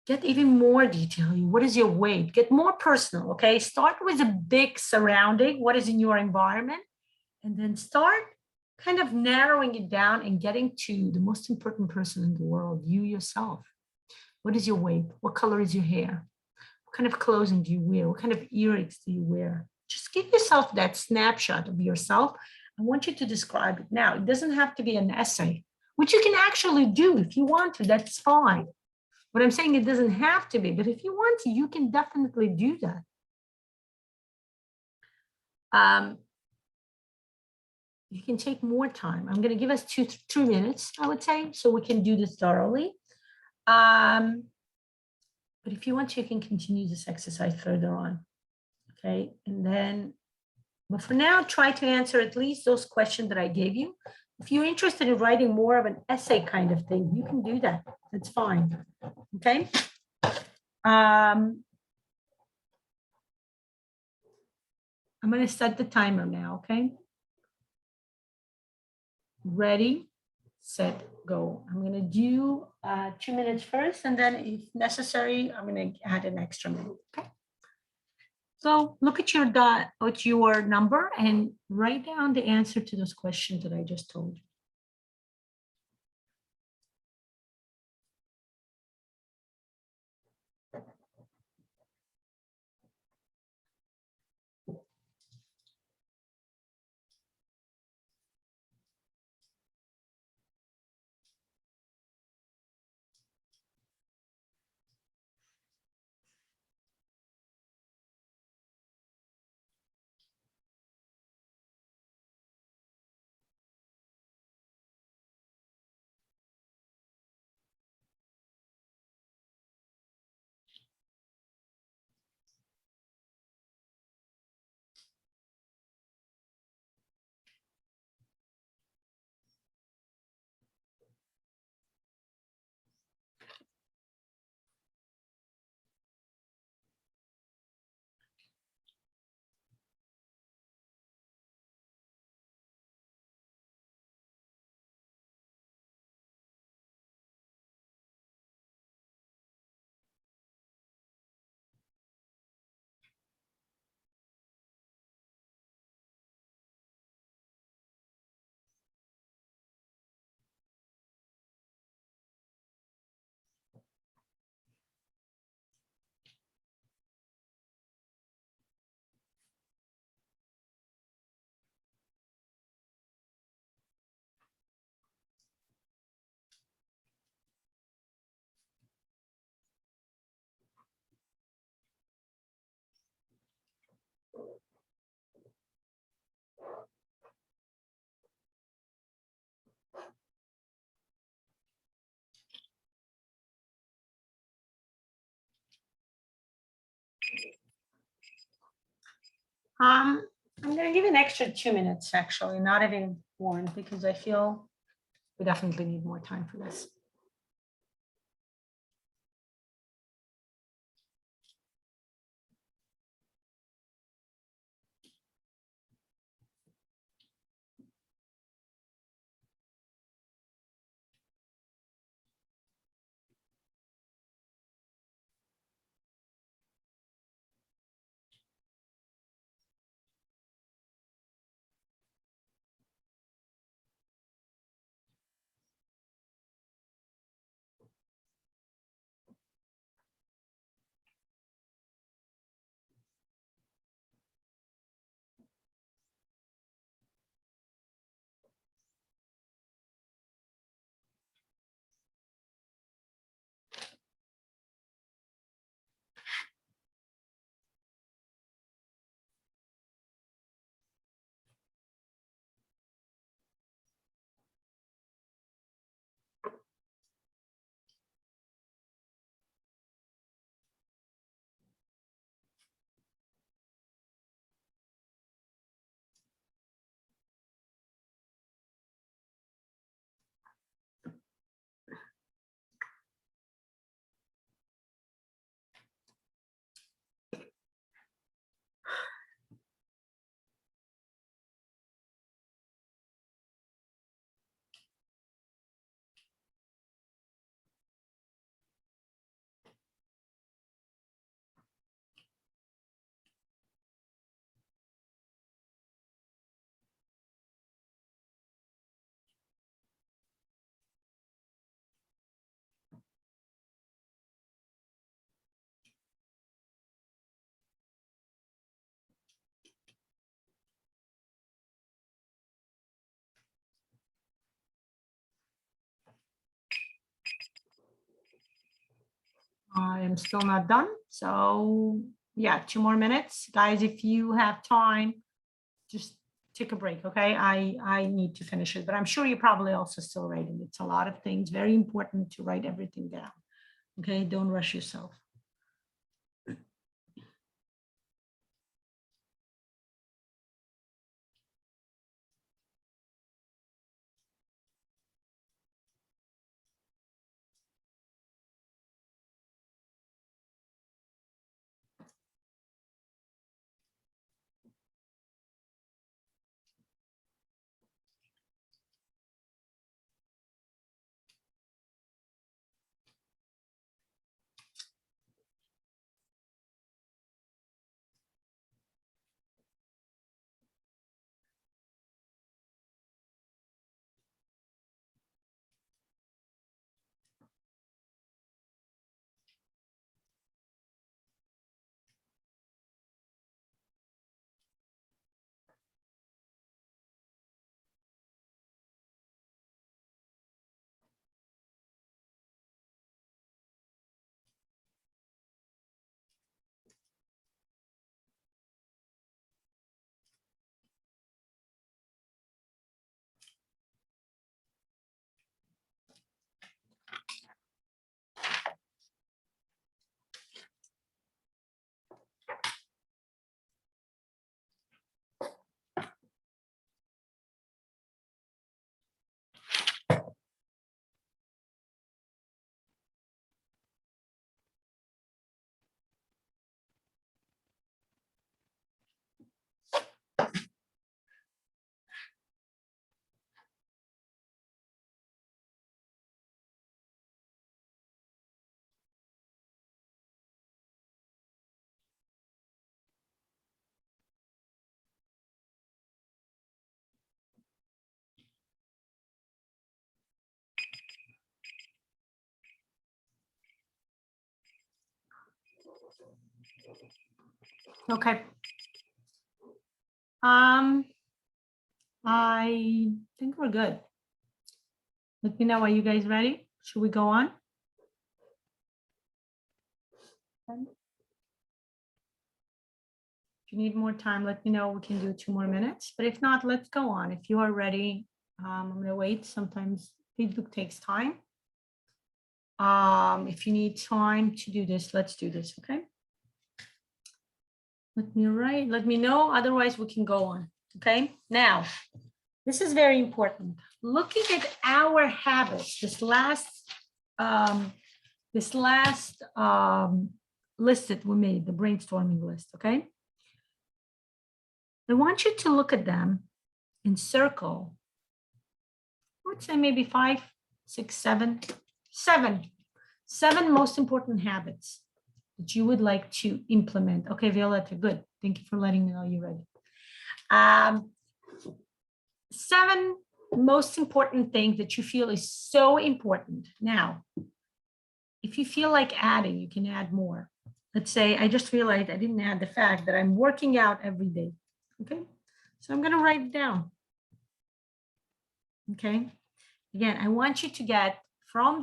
Get even more detail. What is your weight? Get more personal, okay? Start with a big surrounding, what is in your environment, and then start kind of narrowing it down and getting to the most important person in the world, you yourself. What is your weight? What color is your hair? What kind of clothing do you wear? What kind of earrings do you wear? Just give yourself that snapshot of yourself. I want you to describe it now. It doesn't have to be an essay, which you can actually do if you want to, that's fine. What I'm saying, it doesn't have to be, but if you want to, you can definitely do that. you can take more time. I'm going to give us 2 minutes, I would say, so we can do this thoroughly. But if you want to, you can continue this exercise further on. Okay, and then, but for now, try to answer at least those questions that I gave you. If you're interested in writing more of an essay kind of thing, you can do that. That's fine. Okay. I'm going to set the timer now. Okay. Ready, set, go. I'm going to do 2 minutes first, and then if necessary, I'm going to add an extra minute. Okay. So look at your number and write down the answer to those questions that I just told you. I'm going to give an extra 2 minutes, actually, not even one, because I feel we definitely need more time for this. I am still not done. So yeah, 2 more minutes. Guys, if you have time, just take a break, okay? I need to finish it, but I'm sure you're probably also still writing. It's a lot of things, very important to write everything down, okay? Don't rush yourself. Okay. I think we're good. Let me know, are you guys ready? Should we go on? If you need more time, let me know. We can do 2 more minutes, but if not, let's go on. If you are ready, I'm gonna wait. Sometimes feedback takes time. If you need time to do this, let's do this, okay? Let me know, otherwise we can go on, okay? Now, this is very important. Looking at our habits, this last list that we made, the brainstorming list, okay? I want you to look at them and circle, I would say maybe 5, 6, 7 most important habits that you would like to implement. Okay, Violetta, good. Thank you for letting me know you're ready. 7 most important things that you feel is so important. Now, if you feel like adding, you can add more. Let's say I just realized I didn't add the fact that I'm working out every day. Okay, so I'm going to write it down. Okay, again, I want you to get from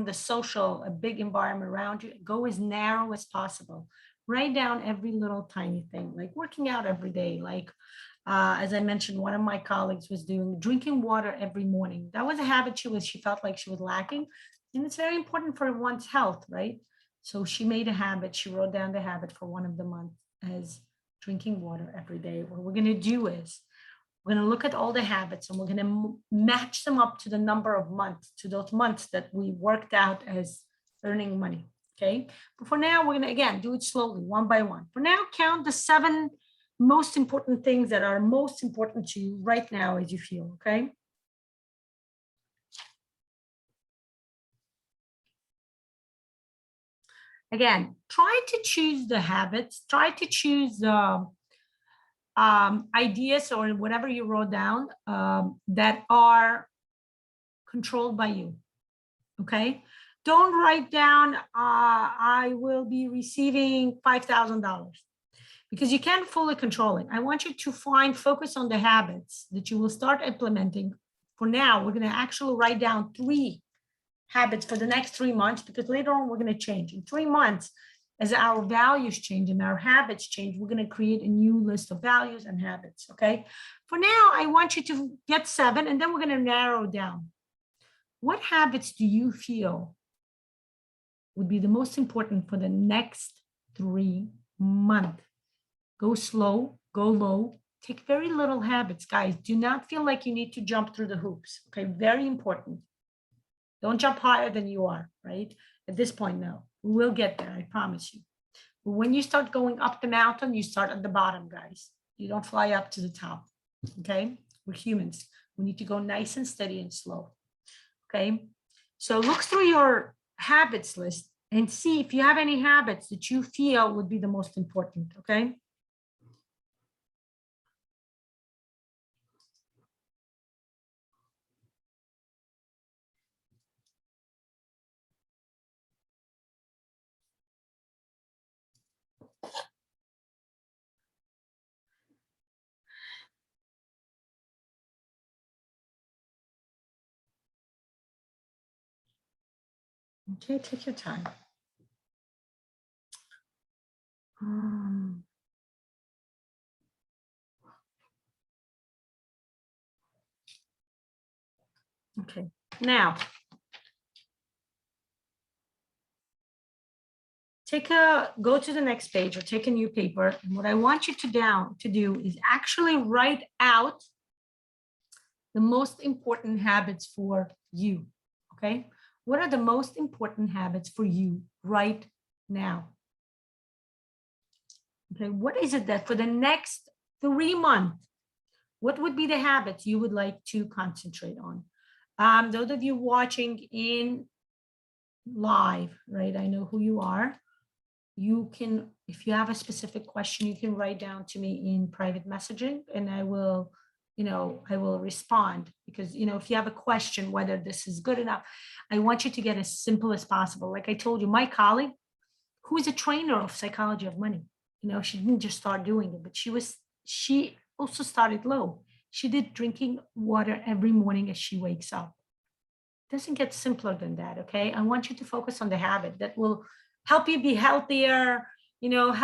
the social, a big environment around you, go as narrow as possible. Write down every little tiny thing, like working out every day, like as I mentioned, one of my colleagues was drinking water every morning. That was a habit she felt like she was lacking. And it's very important for one's health, right? So she made a habit. She wrote down the habit for one of the months as drinking water every day. What we're going to do is we're going to look at all the habits and we're going to match them up to the number of months, to those months that we worked out as earning money. Okay. But for now, we're going to, again, do it slowly, one by one. For now, count the 7 most important things that are most important to you right now as you feel. Okay. Again, try to choose the habits, try to choose the ideas or whatever you wrote down that are controlled by you. Okay. Don't write down, I will be receiving $5,000 because you can't fully control it. I want you to focus on the habits that you will start implementing. For now, we're going to actually write down 3 habits for the next 3 months because later on we're going to change. In 3 months, as our values change and our habits change, we're going to create a new list of values and habits. Okay. For now, I want you to get 7, and then we're going to narrow down. What habits do you feel would be the most important for the next 3 months? Go slow, go low, take very little habits, guys. Do not feel like you need to jump through the hoops. Okay, very important. Don't jump higher than you are, right? At this point, no. We will get there, I promise you. But when you start going up the mountain, you start at the bottom, guys. You don't fly up to the top, okay? We're humans. We need to go nice and steady and slow, okay? So look through your habits list and see if you have any habits that you feel would be the most important, okay? Okay, take your time. Okay, now go to the next page or take a new paper. And what I want you to do is actually write out the most important habits for you. Okay, what are the most important habits for you right now? Okay, what is it that for the next 3 months, what would be the habits you would like to concentrate on? Those of you watching in live, right? I know who you are. You can, if you have a specific question, you can write down to me in private messaging, and I will, I will respond, because, if you have a question, whether this is good enough, I want you to get as simple as possible. Like I told you, my colleague, who is a trainer of psychology of money, she didn't just start doing it, but she also started low. She did drinking water every morning as she wakes up. It doesn't get simpler than that. Okay. I want you to focus on the habit that will help you be healthier,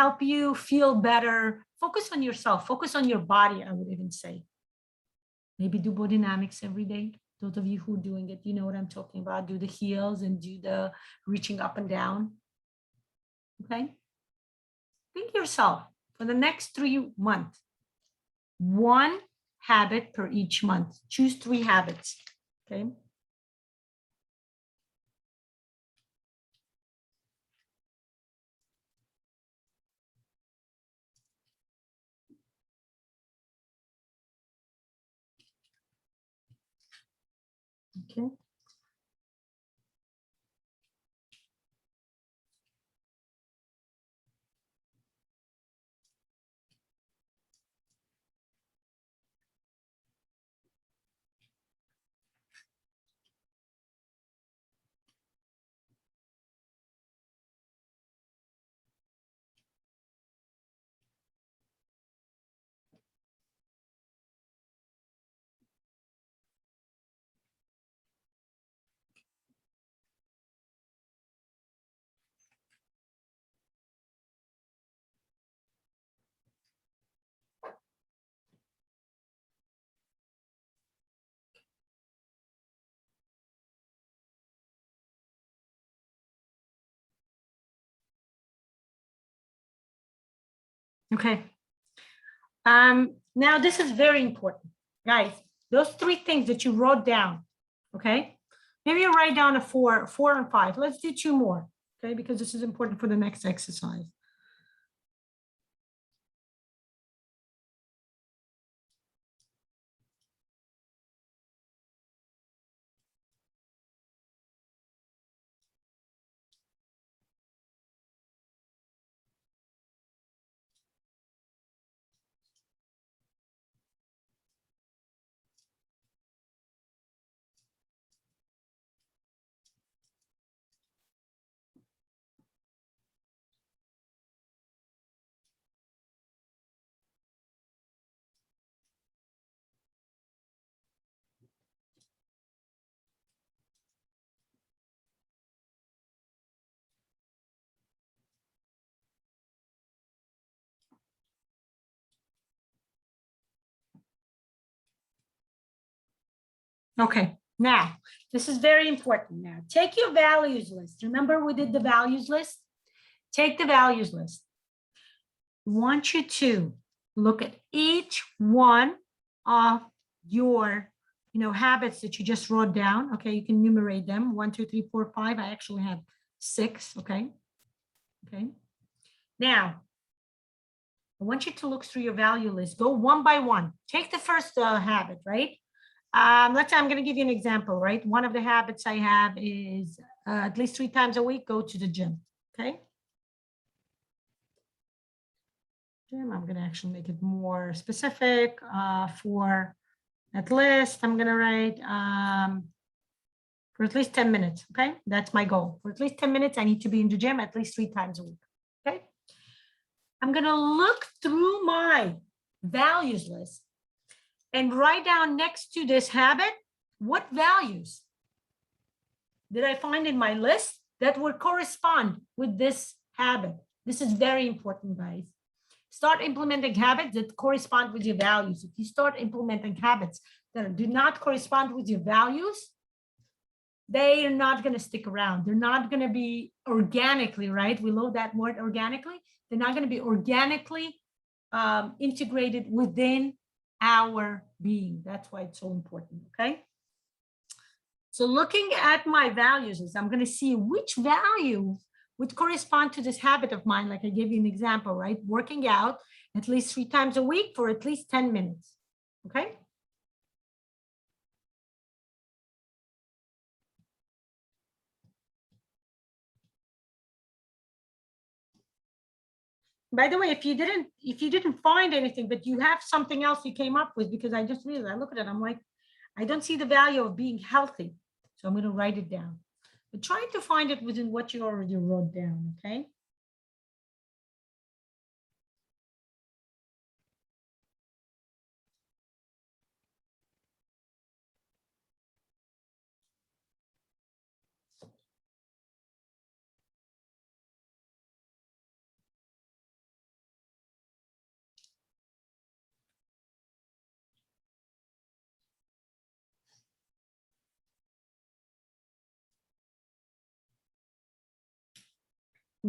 help you feel better. Focus on yourself, focus on your body. I would even say maybe do bodydynamics every day. Those of you who are doing it, you know what I'm talking about. Do the heels and do the reaching up and down. Okay. Think yourself for the next 3 months, 1 habit per each month. Choose 3 habits. Okay. Okay. Okay. Now this is very important, guys. Those 3 things that you wrote down, okay? Maybe you write down a 4 and 5. Let's do 2 more, okay? Because this is important for the next exercise. Okay, now, this is very important now. Take your values list. Remember we did the values list? Take the values list. I want you to look at each one of your habits that you just wrote down. Okay, you can enumerate them. 1, 2, 3, 4, 5. I actually have 6. Okay. Now, I want you to look through your value list. Go one by one. Take the first habit, right? Let's say I'm going to give you an example, right? One of the habits I have is at least 3 times a week, go to the gym. Okay. I'm going to actually make it more specific for at least, I'm going to write for at least 10 minutes. Okay. That's my goal. For at least 10 minutes, I need to be in the gym at least 3 times a week. Okay. I'm going to look through my values list and write down next to this habit, what values did I find in my list that would correspond with this habit? This is very important, guys. Start implementing habits that correspond with your values. If you start implementing habits that do not correspond with your values, they are not going to stick around. They're not going to be organically, right? We love that word organically. They're not going to be organically integrated within our being. That's why it's so important, okay? So looking at my values is I'm going to see which value would correspond to this habit of mine. Like I gave you an example, right? Working out at least 3 times a week for at least 10 minutes. Okay. By the way, if you didn't find anything, but you have something else you came up with, because I just realized, I look at it, I'm like, I don't see the value of being healthy. So I'm going to write it down. But try to find it within what you already wrote down, okay?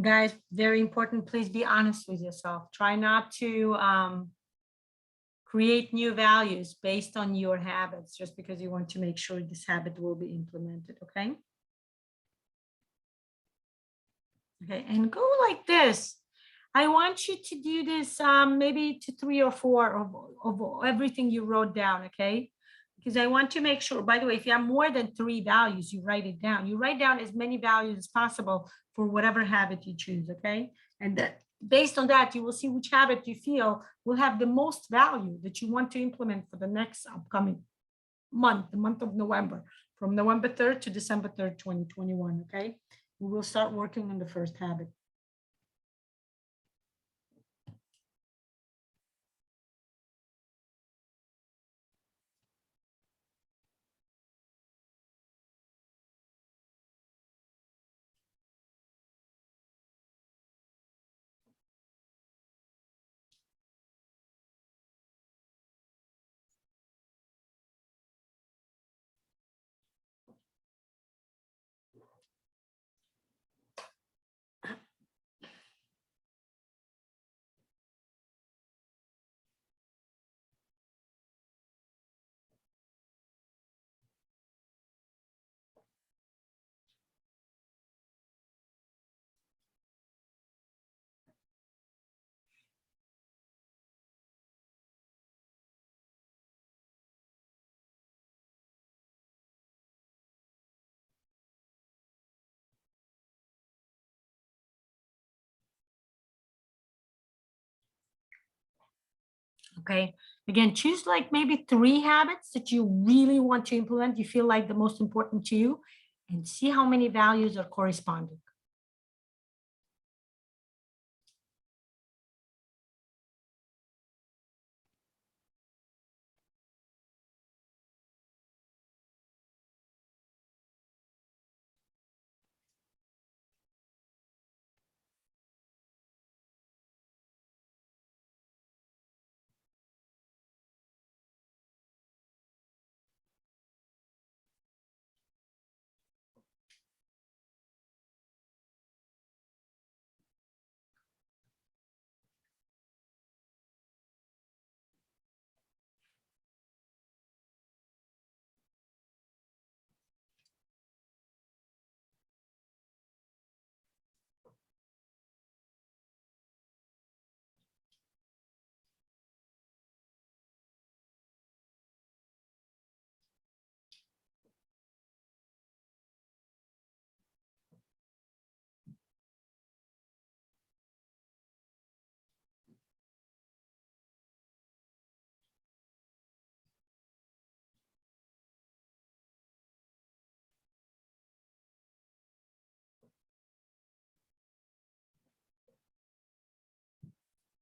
Guys, very important, please be honest with yourself. Try not to create new values based on your habits just because you want to make sure this habit will be implemented, okay? Okay, and go like this. I want you to do this maybe to 3 or 4 of everything you wrote down, okay? Because I want to make sure, by the way, if you have more than 3 values, you write it down. You write down as many values as possible for whatever habit you choose, okay? And that, based on that, you will see which habit you feel will have the most value that you want to implement for the next upcoming month, the month of November, from November 3rd to December 3rd, 2021, okay? We will start working on the first habit. Okay, again, choose like maybe 3 habits that you really want to implement, you feel like the most important to you, and see how many values are corresponding.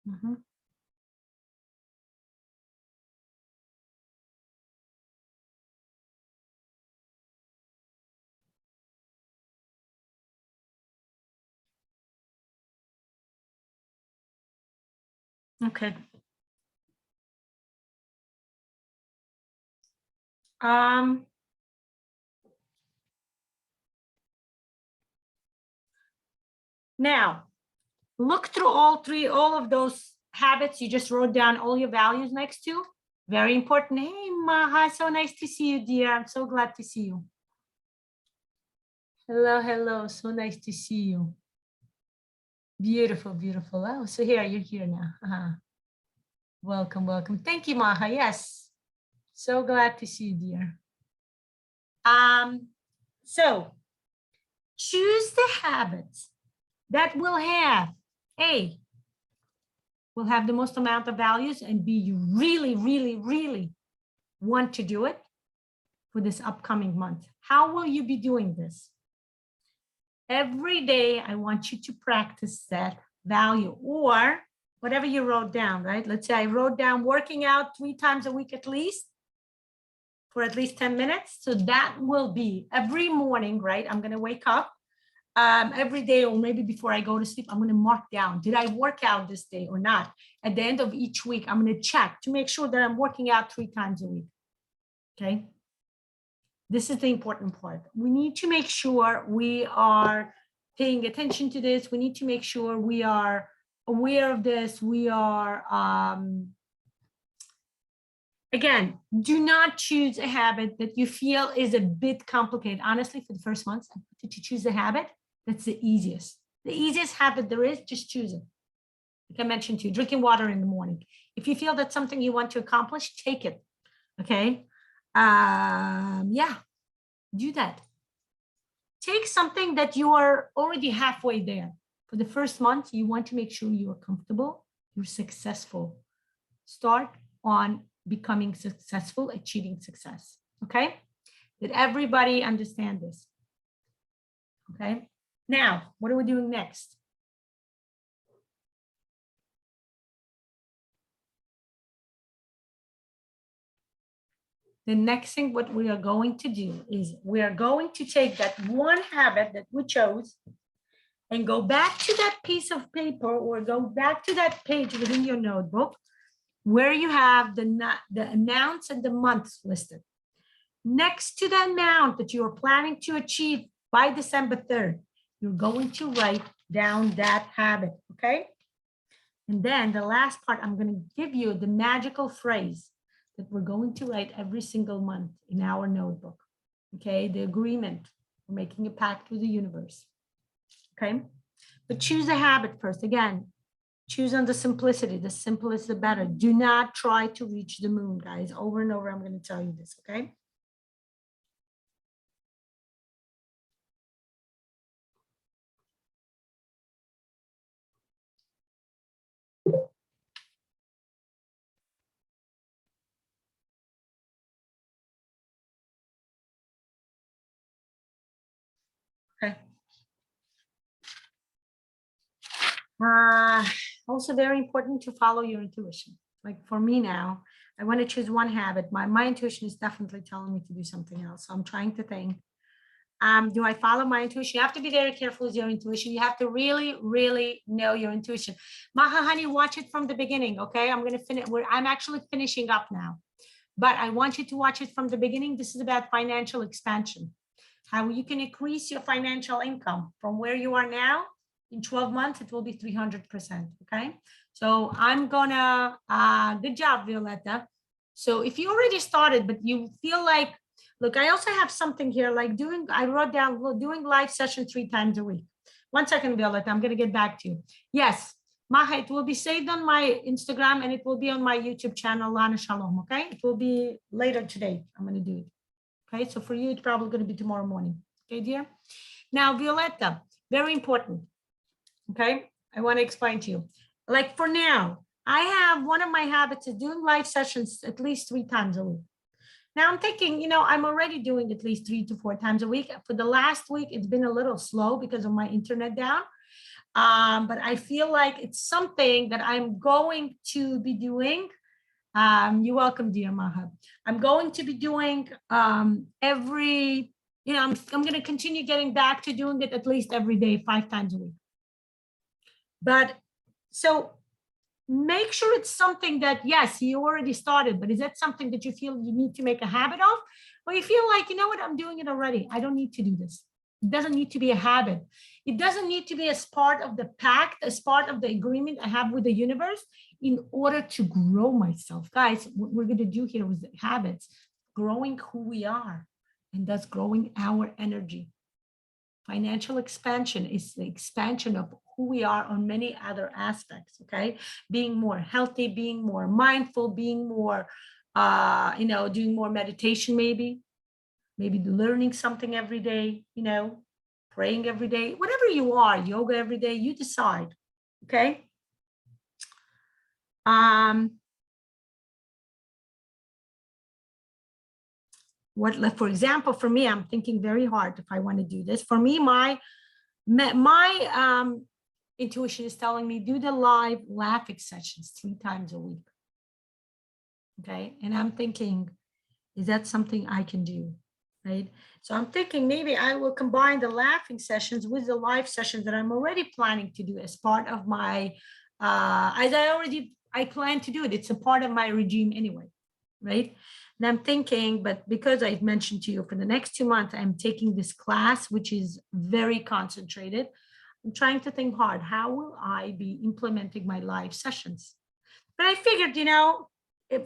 Mhm. Okay. Um, Now, look through all of those habits you just wrote down all your values next to. Very important. Hey, Maha, so nice to see you, dear. I'm so glad to see you. Hello, hello. So nice to see you. Beautiful, beautiful. Oh, so here, you're here now. Welcome, welcome. Thank you, Maha. Yes. So glad to see you, dear. So choose the habits that will have A, will have the most amount of values, and B, you really, really, really want to do it for this upcoming month. How will you be doing this? Every day, I want you to practice that value or whatever you wrote down, right? Let's say I wrote down working out 3 times a week at least for at least 10 minutes. So that will be every morning, right? I'm going to wake up every day, or maybe before I go to sleep, I'm going to mark down, did I work out this day or not? At the end of each week, I'm going to check to make sure that I'm working out 3 times a week. Okay. This is the important part. We need to make sure we are paying attention to this. We need to make sure we are aware of this. We are, again, do not choose a habit that you feel is a bit complicated. Honestly, for the first month, to choose a habit, that's the easiest. The easiest habit there is, just choose it. Like I mentioned to you, drinking water in the morning. If you feel that's something you want to accomplish, take it. Okay. Yeah, do that. Take something that you are already halfway there. For the first month, you want to make sure you are comfortable, you're successful. Start on becoming successful, achieving success. Okay. Did everybody understand this? Okay. Now, what are we doing next? The next thing what we are going to do is we are going to take that one habit that we chose and go back to that piece of paper or go back to that page within your notebook where you have the amounts and the months listed. Next to the amount that you are planning to achieve by December 3rd, you're going to write down that habit, okay? And then the last part, I'm going to give you the magical phrase that we're going to write every single month in our notebook, okay? The agreement, we're making a pact with the universe, okay? But choose a habit first. Again, choose on the simplicity. The simpler is the better. Do not try to reach the moon, guys. Over and over, I'm going to tell you this, okay? Okay. Also very important to follow your intuition. Like for me now, I want to choose one habit. My intuition is definitely telling me to do something else. So I'm trying to think, do I follow my intuition? You have to be very careful with your intuition. You have to really, really know your intuition. Maha, honey, watch it from the beginning, okay? I'm going to finish. I'm actually finishing up now, but I want you to watch it from the beginning. This is about financial expansion, how you can increase your financial income from where you are now. In 12 months, it will be 300%, okay? So I'm gonna, good job, Violetta. So if you already started, but you feel like, look, I also have something here, like I wrote down doing live session 3 times a week. 1 second, Violetta, I'm gonna get back to you. Yes, Maha, it will be saved on my Instagram and it will be on my YouTube channel, Lana Shalom, okay? It will be later today, I'm gonna do it. Okay, so for you, it's probably going to be tomorrow morning. Okay, dear. Now, Violetta, very important. Okay, I want to explain to you. Like for now, I have one of my habits is doing live sessions at least 3 times a week. Now I'm thinking, I'm already doing at least 3 to 4 times a week. For the last week, it's been a little slow because of my internet down. but I feel like it's something that I'm going to be doing. You're welcome, dear Mahab. I'm going to be doing every, I'm going to continue getting back to doing it at least every day, 5 times a week. But so make sure it's something that, yes, you already started, but is that something that you feel you need to make a habit of? Or you feel like, you know what, I'm doing it already. I don't need to do this. It doesn't need to be a habit. It doesn't need to be as part of the pact, as part of the agreement I have with the universe in order to grow myself. Guys, what we're going to do here with the habits, growing who we are, and thus growing our energy. Financial expansion is the expansion of who we are on many other aspects, okay? Being more healthy, being more mindful, being more, doing more meditation maybe learning something every day, praying every day, whatever you are, yoga every day, you decide, okay? For example, for me, I'm thinking very hard if I want to do this. For me, my intuition is telling me do the live laughing sessions 3 times a week. Okay. And I'm thinking, is that something I can do? Right. So I'm thinking maybe I will combine the laughing sessions with the live sessions that I'm already planning to do as part of my, I plan to do it. It's a part of my regime anyway. Right. And I'm thinking, but because I've mentioned to you for the next 2 months, I'm taking this class, which is very concentrated. I'm trying to think hard, how will I be implementing my live sessions? But I figured,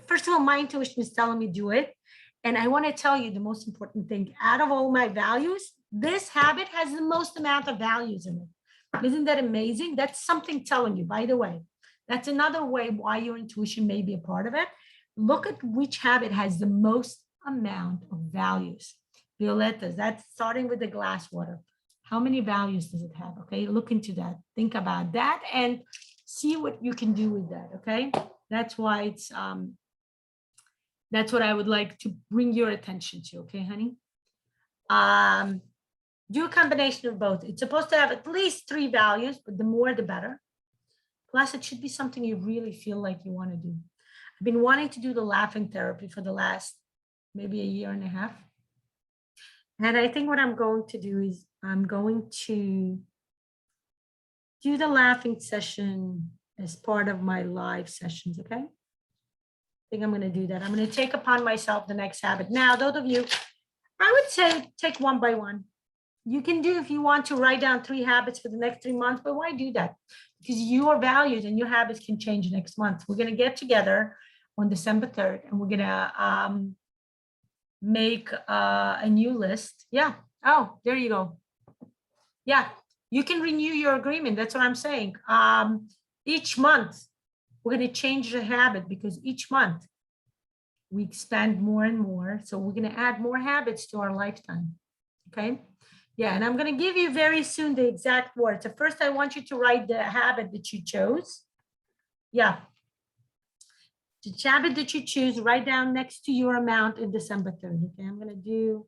first of all, my intuition is telling me do it. And I want to tell you the most important thing, out of all my values, this habit has the most amount of values in it. Isn't that amazing? That's something telling you, by the way. That's another way why your intuition may be a part of it. Look at which habit has the most amount of values. Violetta's, that's starting with the glass water. How many values does it have? Okay, look into that. Think about that and see what you can do with that. Okay, that's why it's that's what I would like to bring your attention to. Okay, honey. Do a combination of both. It's supposed to have at least 3 values, but the more the better. Plus, it should be something you really feel like you want to do. I've been wanting to do the laughing therapy for the last maybe a year and a half. And I think what I'm going to do is I'm going to do the laughing session as part of my live sessions, okay? I think I'm going to do that. I'm going to take upon myself the next habit. Now, those of you, I would say take one by one. You can do, if you want to, write down 3 habits for the next 3 months, but why do that? Because your values and your habits can change next month. We're going to get together on December 3rd, and we're going to make a new list. Yeah. Oh, there you go. Yeah, you can renew your agreement. That's what I'm saying. Each month, we're going to change the habit because each month we expand more and more. So we're going to add more habits to our lifetime. Okay. Yeah, and I'm going to give you very soon the exact words. So first, I want you to write the habit that you chose. Yeah. The habit that you choose, write down next to your amount in December 3rd. Okay, I'm going to do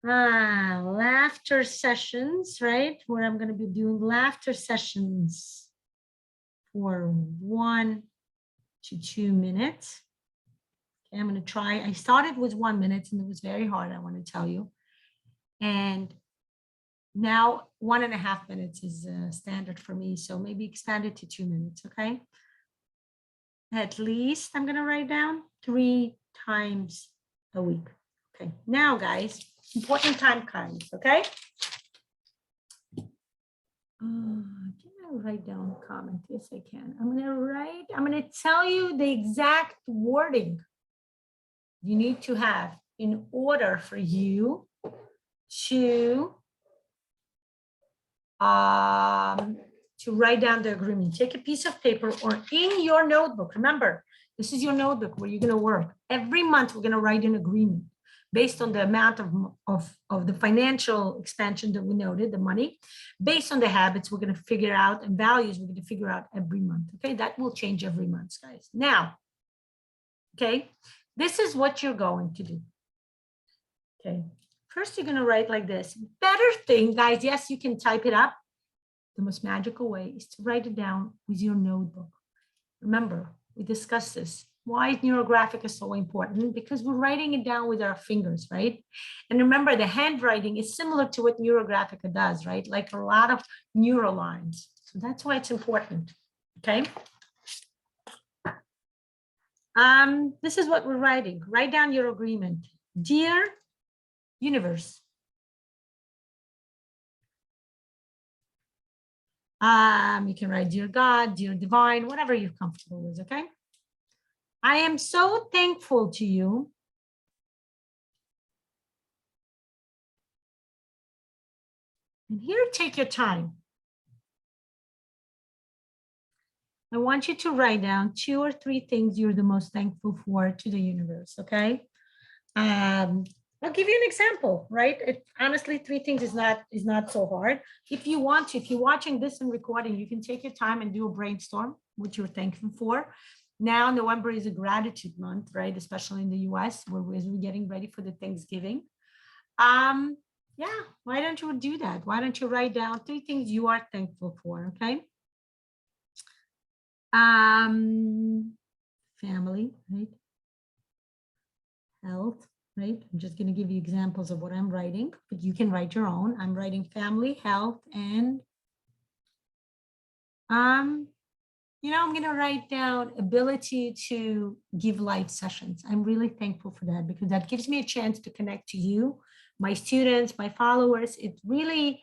laughter sessions, right? Where I'm going to be doing laughter sessions for 1 to 2 minutes. Okay, I'm going to try. I started with 1 minute and it was very hard, I want to tell you. And now 1.5 minutes is standard for me. So maybe expand it to 2 minutes, okay? At least I'm going to write down 3 times a week. Okay, now guys, important time comes, okay? Can I write down a comment? Yes, I can. I'm going to tell you the exact wording you need to have in order for you to write down the agreement. Take a piece of paper or in your notebook. Remember, this is your notebook where you're going to work. Every month, we're going to write an agreement based on the amount of the financial expansion that we noted, the money. Based on the habits, we're going to figure out, and values, we're going to figure out every month. Okay, that will change every month, guys. Now, okay, this is what you're going to do. Okay, first you're going to write like this. Better thing, guys, yes, you can type it up. the most magical way is to write it down with your notebook. Remember, we discussed this. Why neurographic is so important? Because we're writing it down with our fingers, right? And remember, the handwriting is similar to what neurographica does, right? Like a lot of neural lines. So that's why it's important, okay? This is what we're writing. Write down your agreement. Dear universe. You can write dear God, dear divine, whatever you're comfortable with, okay? I am so thankful to you and here, take your time. I want you to write down 2 or 3 things you're the most thankful for to the universe, okay? I'll give you an example, right? Honestly, 3 things is not so hard. If you want to, if you're watching this and recording, you can take your time and do a brainstorm, what you're thankful for. Now, November is a gratitude month, right? Especially in the US, where we're getting ready for the Thanksgiving. Yeah, why don't you do that? Why don't you write down 3 things you are thankful for, okay? Family, right? Health, right? I'm just going to give you examples of what I'm writing, but you can write your own. I'm writing family, health, and I'm going to write down ability to give live sessions. I'm really thankful for that because that gives me a chance to connect to you, my students, my followers. It really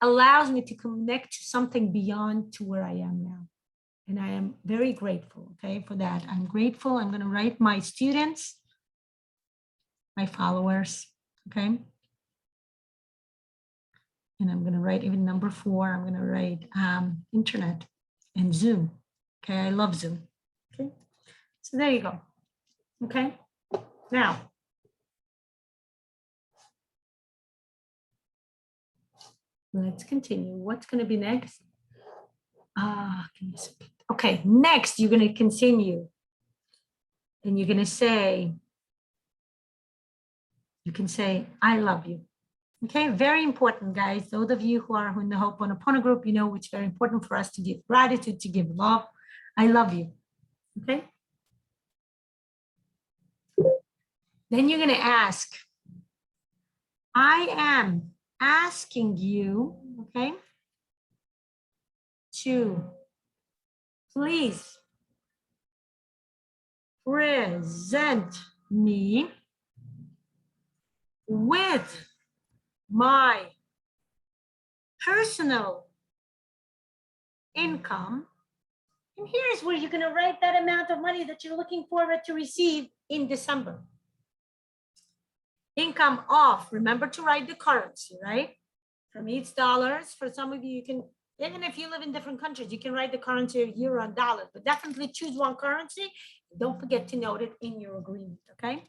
allows me to connect to something beyond to where I am now. And I am very grateful, okay, for that. I'm grateful. I'm going to write my students, my followers, okay? And I'm going to write even number 4, I'm going to write internet and Zoom. Okay, I love Zoom. Okay, so there you go. Okay, now let's continue. What's going to be next? Okay, next you're going to continue and you're going to say, you can say, I love you. Okay, very important, guys. Those of you who are in the Ho'oponopono group, you know it's very important for us to give gratitude, to give love. I love you. Okay. Then you're going to ask, I am asking you, okay, to please present me with my personal income. And here's where you're going to write that amount of money that you're looking forward to receive in December. Income of, remember to write the currency, right? From each dollars. For some of you, you can, even if you live in different countries, you can write the currency of euro and dollar, but definitely choose one currency. Don't forget to note it in your agreement, okay?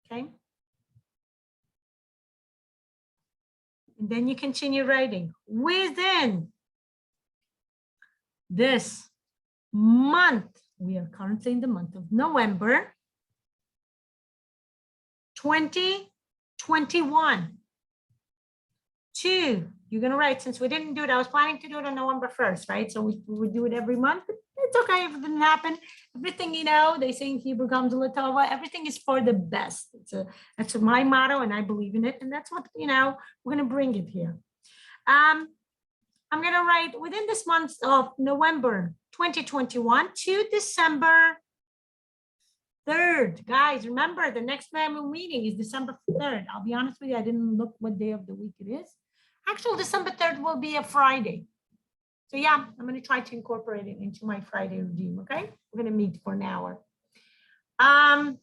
Okay. And then you continue writing within this month. We are currently in the month of November 2021. 2, you're going to write, since we didn't do it, I was planning to do it on November 1st, right? So we would do it every month. It's okay if it didn't happen. Everything, they say in Hebrew comes to Latova, everything is for the best. That's my motto and I believe in it. And that's what, we're going to bring it here. I'm going to write within this month of November 2021 to December 3rd. Guys, remember the next family meeting is December 3rd. I'll be honest with you, I didn't look what day of the week it is. Actually, December 3rd will be a Friday. So yeah, I'm going to try to incorporate it into my Friday regime, okay? We're going to meet for an hour. To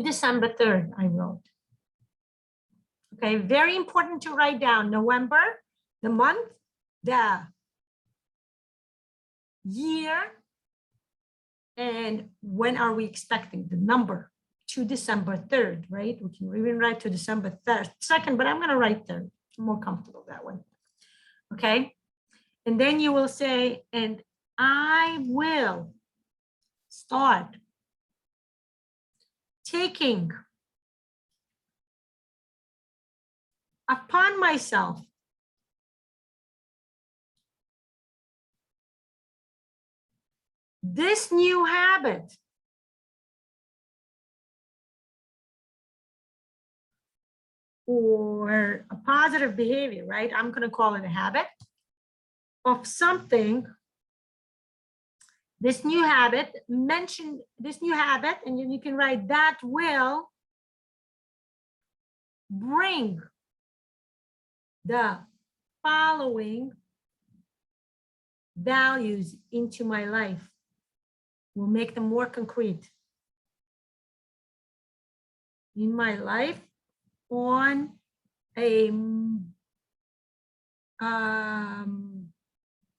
December 3rd, I wrote. Okay, very important to write down November, the month, the year, and when are we expecting the number to December 3rd, right? We can even write to December 2nd, but I'm going to write 3rd. I'm more comfortable that way. Okay. And then you will say, and I will start taking upon myself this new habit or a positive behavior, right? I'm going to call it a habit of something. This new habit, mention this new habit, and you can write that will bring the following values into my life. Will make them more concrete in my life on a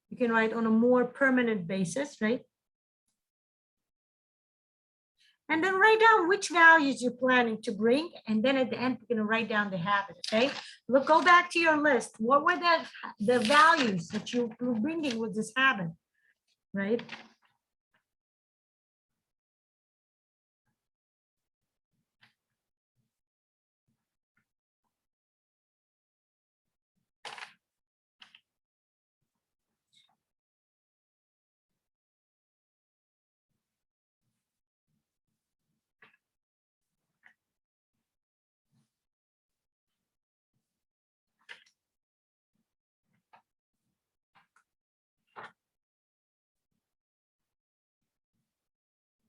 you can write on a more permanent basis, right? And then write down which values you're planning to bring. And then at the end, you're going to write down the habit, okay? Look, go back to your list. What were the values that you were bringing with this habit, right?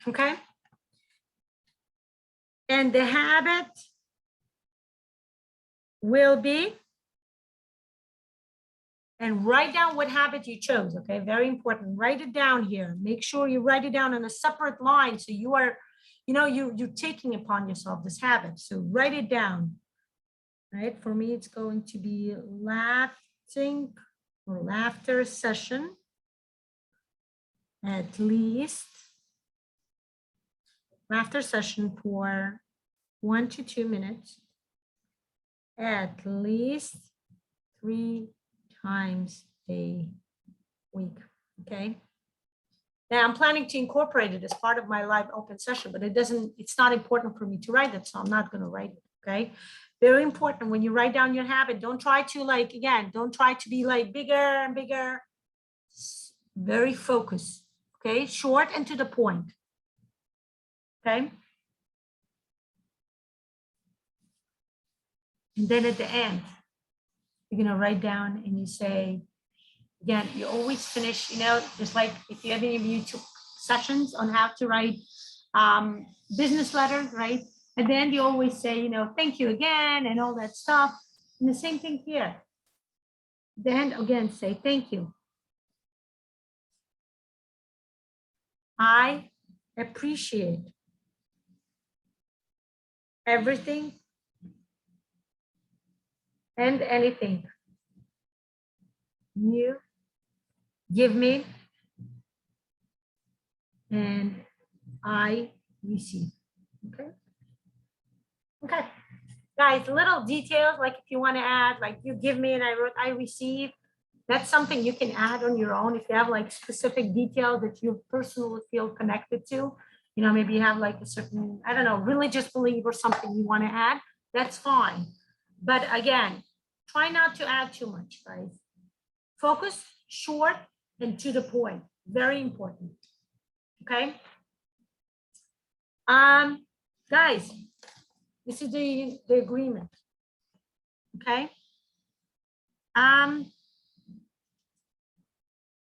Okay. And the habit will be, and write down what habit you chose, okay? Very important. Write it down here. Make sure you write it down on a separate line so you are, you're taking upon yourself this habit. So write it down, right? For me, it's going to be laughing or laughter session at least. Laughter session for 1 to 2 minutes at least 3 times a week, okay? Now I'm planning to incorporate it as part of my live open session, but it's not important for me to write it, so I'm not gonna write it, okay? Very important when you write down your habit, don't try to don't try to be like bigger and bigger. Very focused, okay? Short and to the point, okay? And then at the end, you're gonna write down and you say, again, you always finish, just like if you have any YouTube sessions on how to write business letters, right? At the end, you always say, thank you again and all that stuff. And the same thing here. Then again, say thank you. I appreciate everything and anything you give me and I receive. Okay. Okay. Guys, little details, like if you want to add, like you give me and I wrote, I receive. That's something you can add on your own if you have like specific detail that you personally feel connected to. Maybe you have like a certain, I don't know, religious belief or something you want to add. That's fine. But again, try not to add too much, guys. Focus, short, and to the point. Very important. Okay. Guys, this is the agreement. Okay.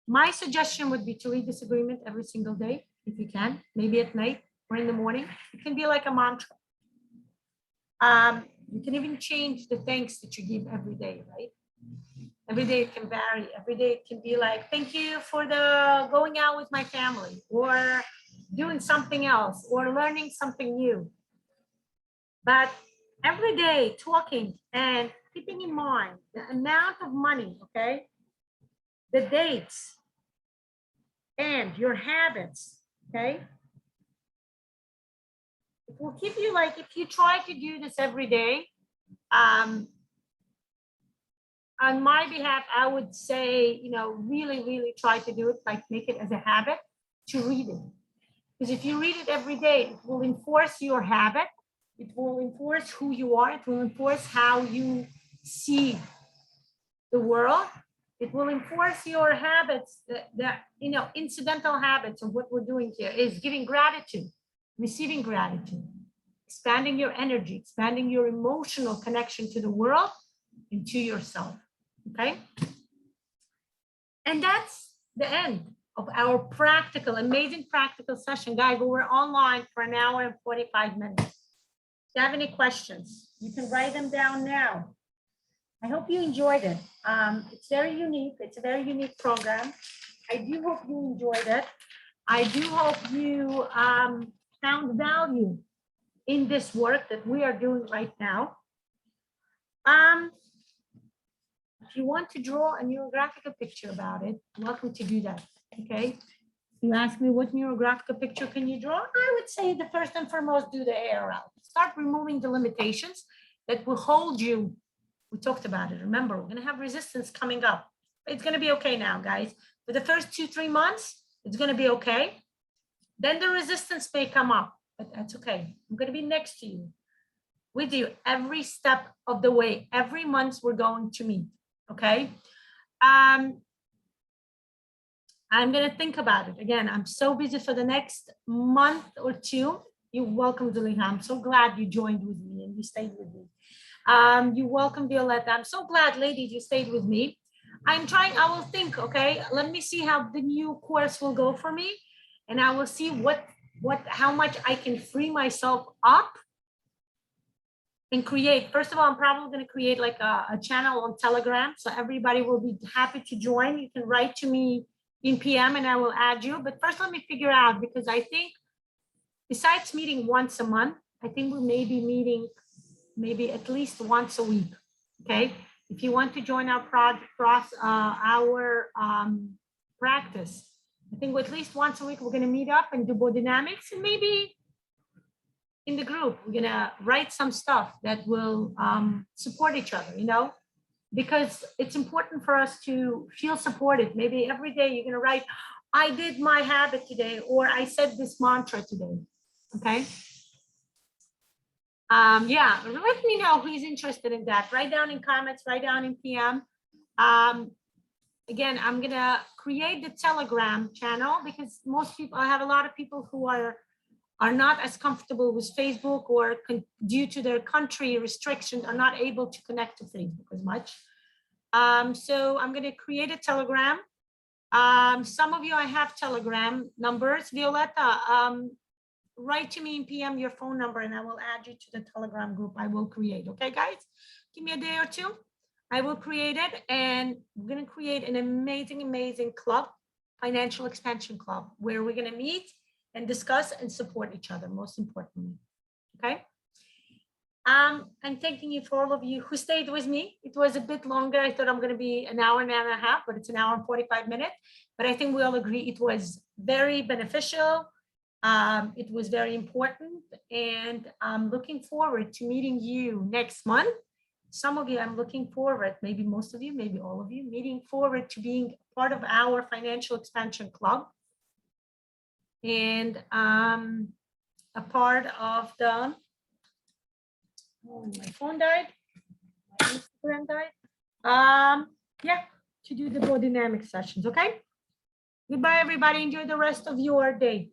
My suggestion would be to read this agreement every single day, if you can, maybe at night or in the morning. It can be like a mantra. You can even change the thanks that you give every day, right? Every day it can vary. Every day it can be like, thank you for the going out with my family, or doing something else, or learning something new. But every day talking and keeping in mind the amount of money, okay? The dates and your habits, okay? It will keep you like, if you try to do this every day, on my behalf, I would say, really, really try to do it, like make it as a habit to read it. Because if you read it every day, it will enforce your habit. It will enforce who you are. It will enforce how you see the world. It will enforce your habits, incidental habits of what we're doing here is giving gratitude, receiving gratitude, expanding your energy, expanding your emotional connection to the world and to yourself, okay? And that's the end of our practical, amazing practical session. Guys, we were online for an hour and 45 minutes. If you have any questions, you can write them down now. I hope you enjoyed it. It's very unique. It's a very unique program. I do hope you enjoyed it. I do hope you found value in this work that we are doing right now. If you want to draw a neurographical picture about it, welcome to do that, okay? You ask me what neurographical picture can you draw? I would say the first and foremost, do the ARL. Start removing the limitations that will hold you. We talked about it. Remember, we're going to have resistance coming up. It's going to be okay now, guys. For the first 2-3 months, it's going to be okay. Then the resistance may come up, but that's okay. I'm going to be next to you, with you every step of the way. Every month we're going to meet, okay? I'm going to think about it. Again, I'm so busy for the next month or two. You're welcome, Zuliha. I'm so glad you joined with me and you stayed with me. You're welcome, Violetta. I'm so glad, ladies, you stayed with me. I will think, okay, let me see how the new course will go for me. And I will see how much I can free myself up and create. First of all, I'm probably going to create like a channel on Telegram. So everybody will be happy to join. You can write to me in PM and I will add you. But first, let me figure out, because I think besides meeting once a month, I think we may be meeting maybe at least once a week, okay? If you want to join our practice, I think at least once a week, we're gonna meet up and do bodydynamics, and maybe in the group, we're gonna write some stuff that will support each other, because it's important for us to feel supported. Maybe every day you're gonna write, I did my habit today, or I said this mantra today, okay? Yeah, let me know who's interested in that. Write down in comments, write down in PM. Again, I'm gonna create the Telegram channel because most people, I have a lot of people who are not as comfortable with Facebook, or due to their country restrictions are not able to connect to Facebook as much. So I'm gonna create a Telegram. Some of you, I have Telegram numbers. Violetta, write to me in PM your phone number and I will add you to the Telegram group I will create. Okay, guys, give me a day or two. I will create it, and we're going to create an amazing club, financial expansion club, where we're going to meet and discuss and support each other, most importantly. Okay. I'm thanking you for all of you who stayed with me. It was a bit longer. I thought I'm going to be an hour and a half, but it's an hour and 45 minutes. But I think we all agree it was very beneficial. It was very important, and I'm looking forward to meeting you next month. Some of you, I'm looking forward, maybe most of you, maybe all of you, meeting forward to being part of our financial expansion club, and a part of the, oh, my phone died, my Instagram died. Yeah, to do the bodydynamic sessions, okay? Goodbye, everybody. Enjoy the rest of your day.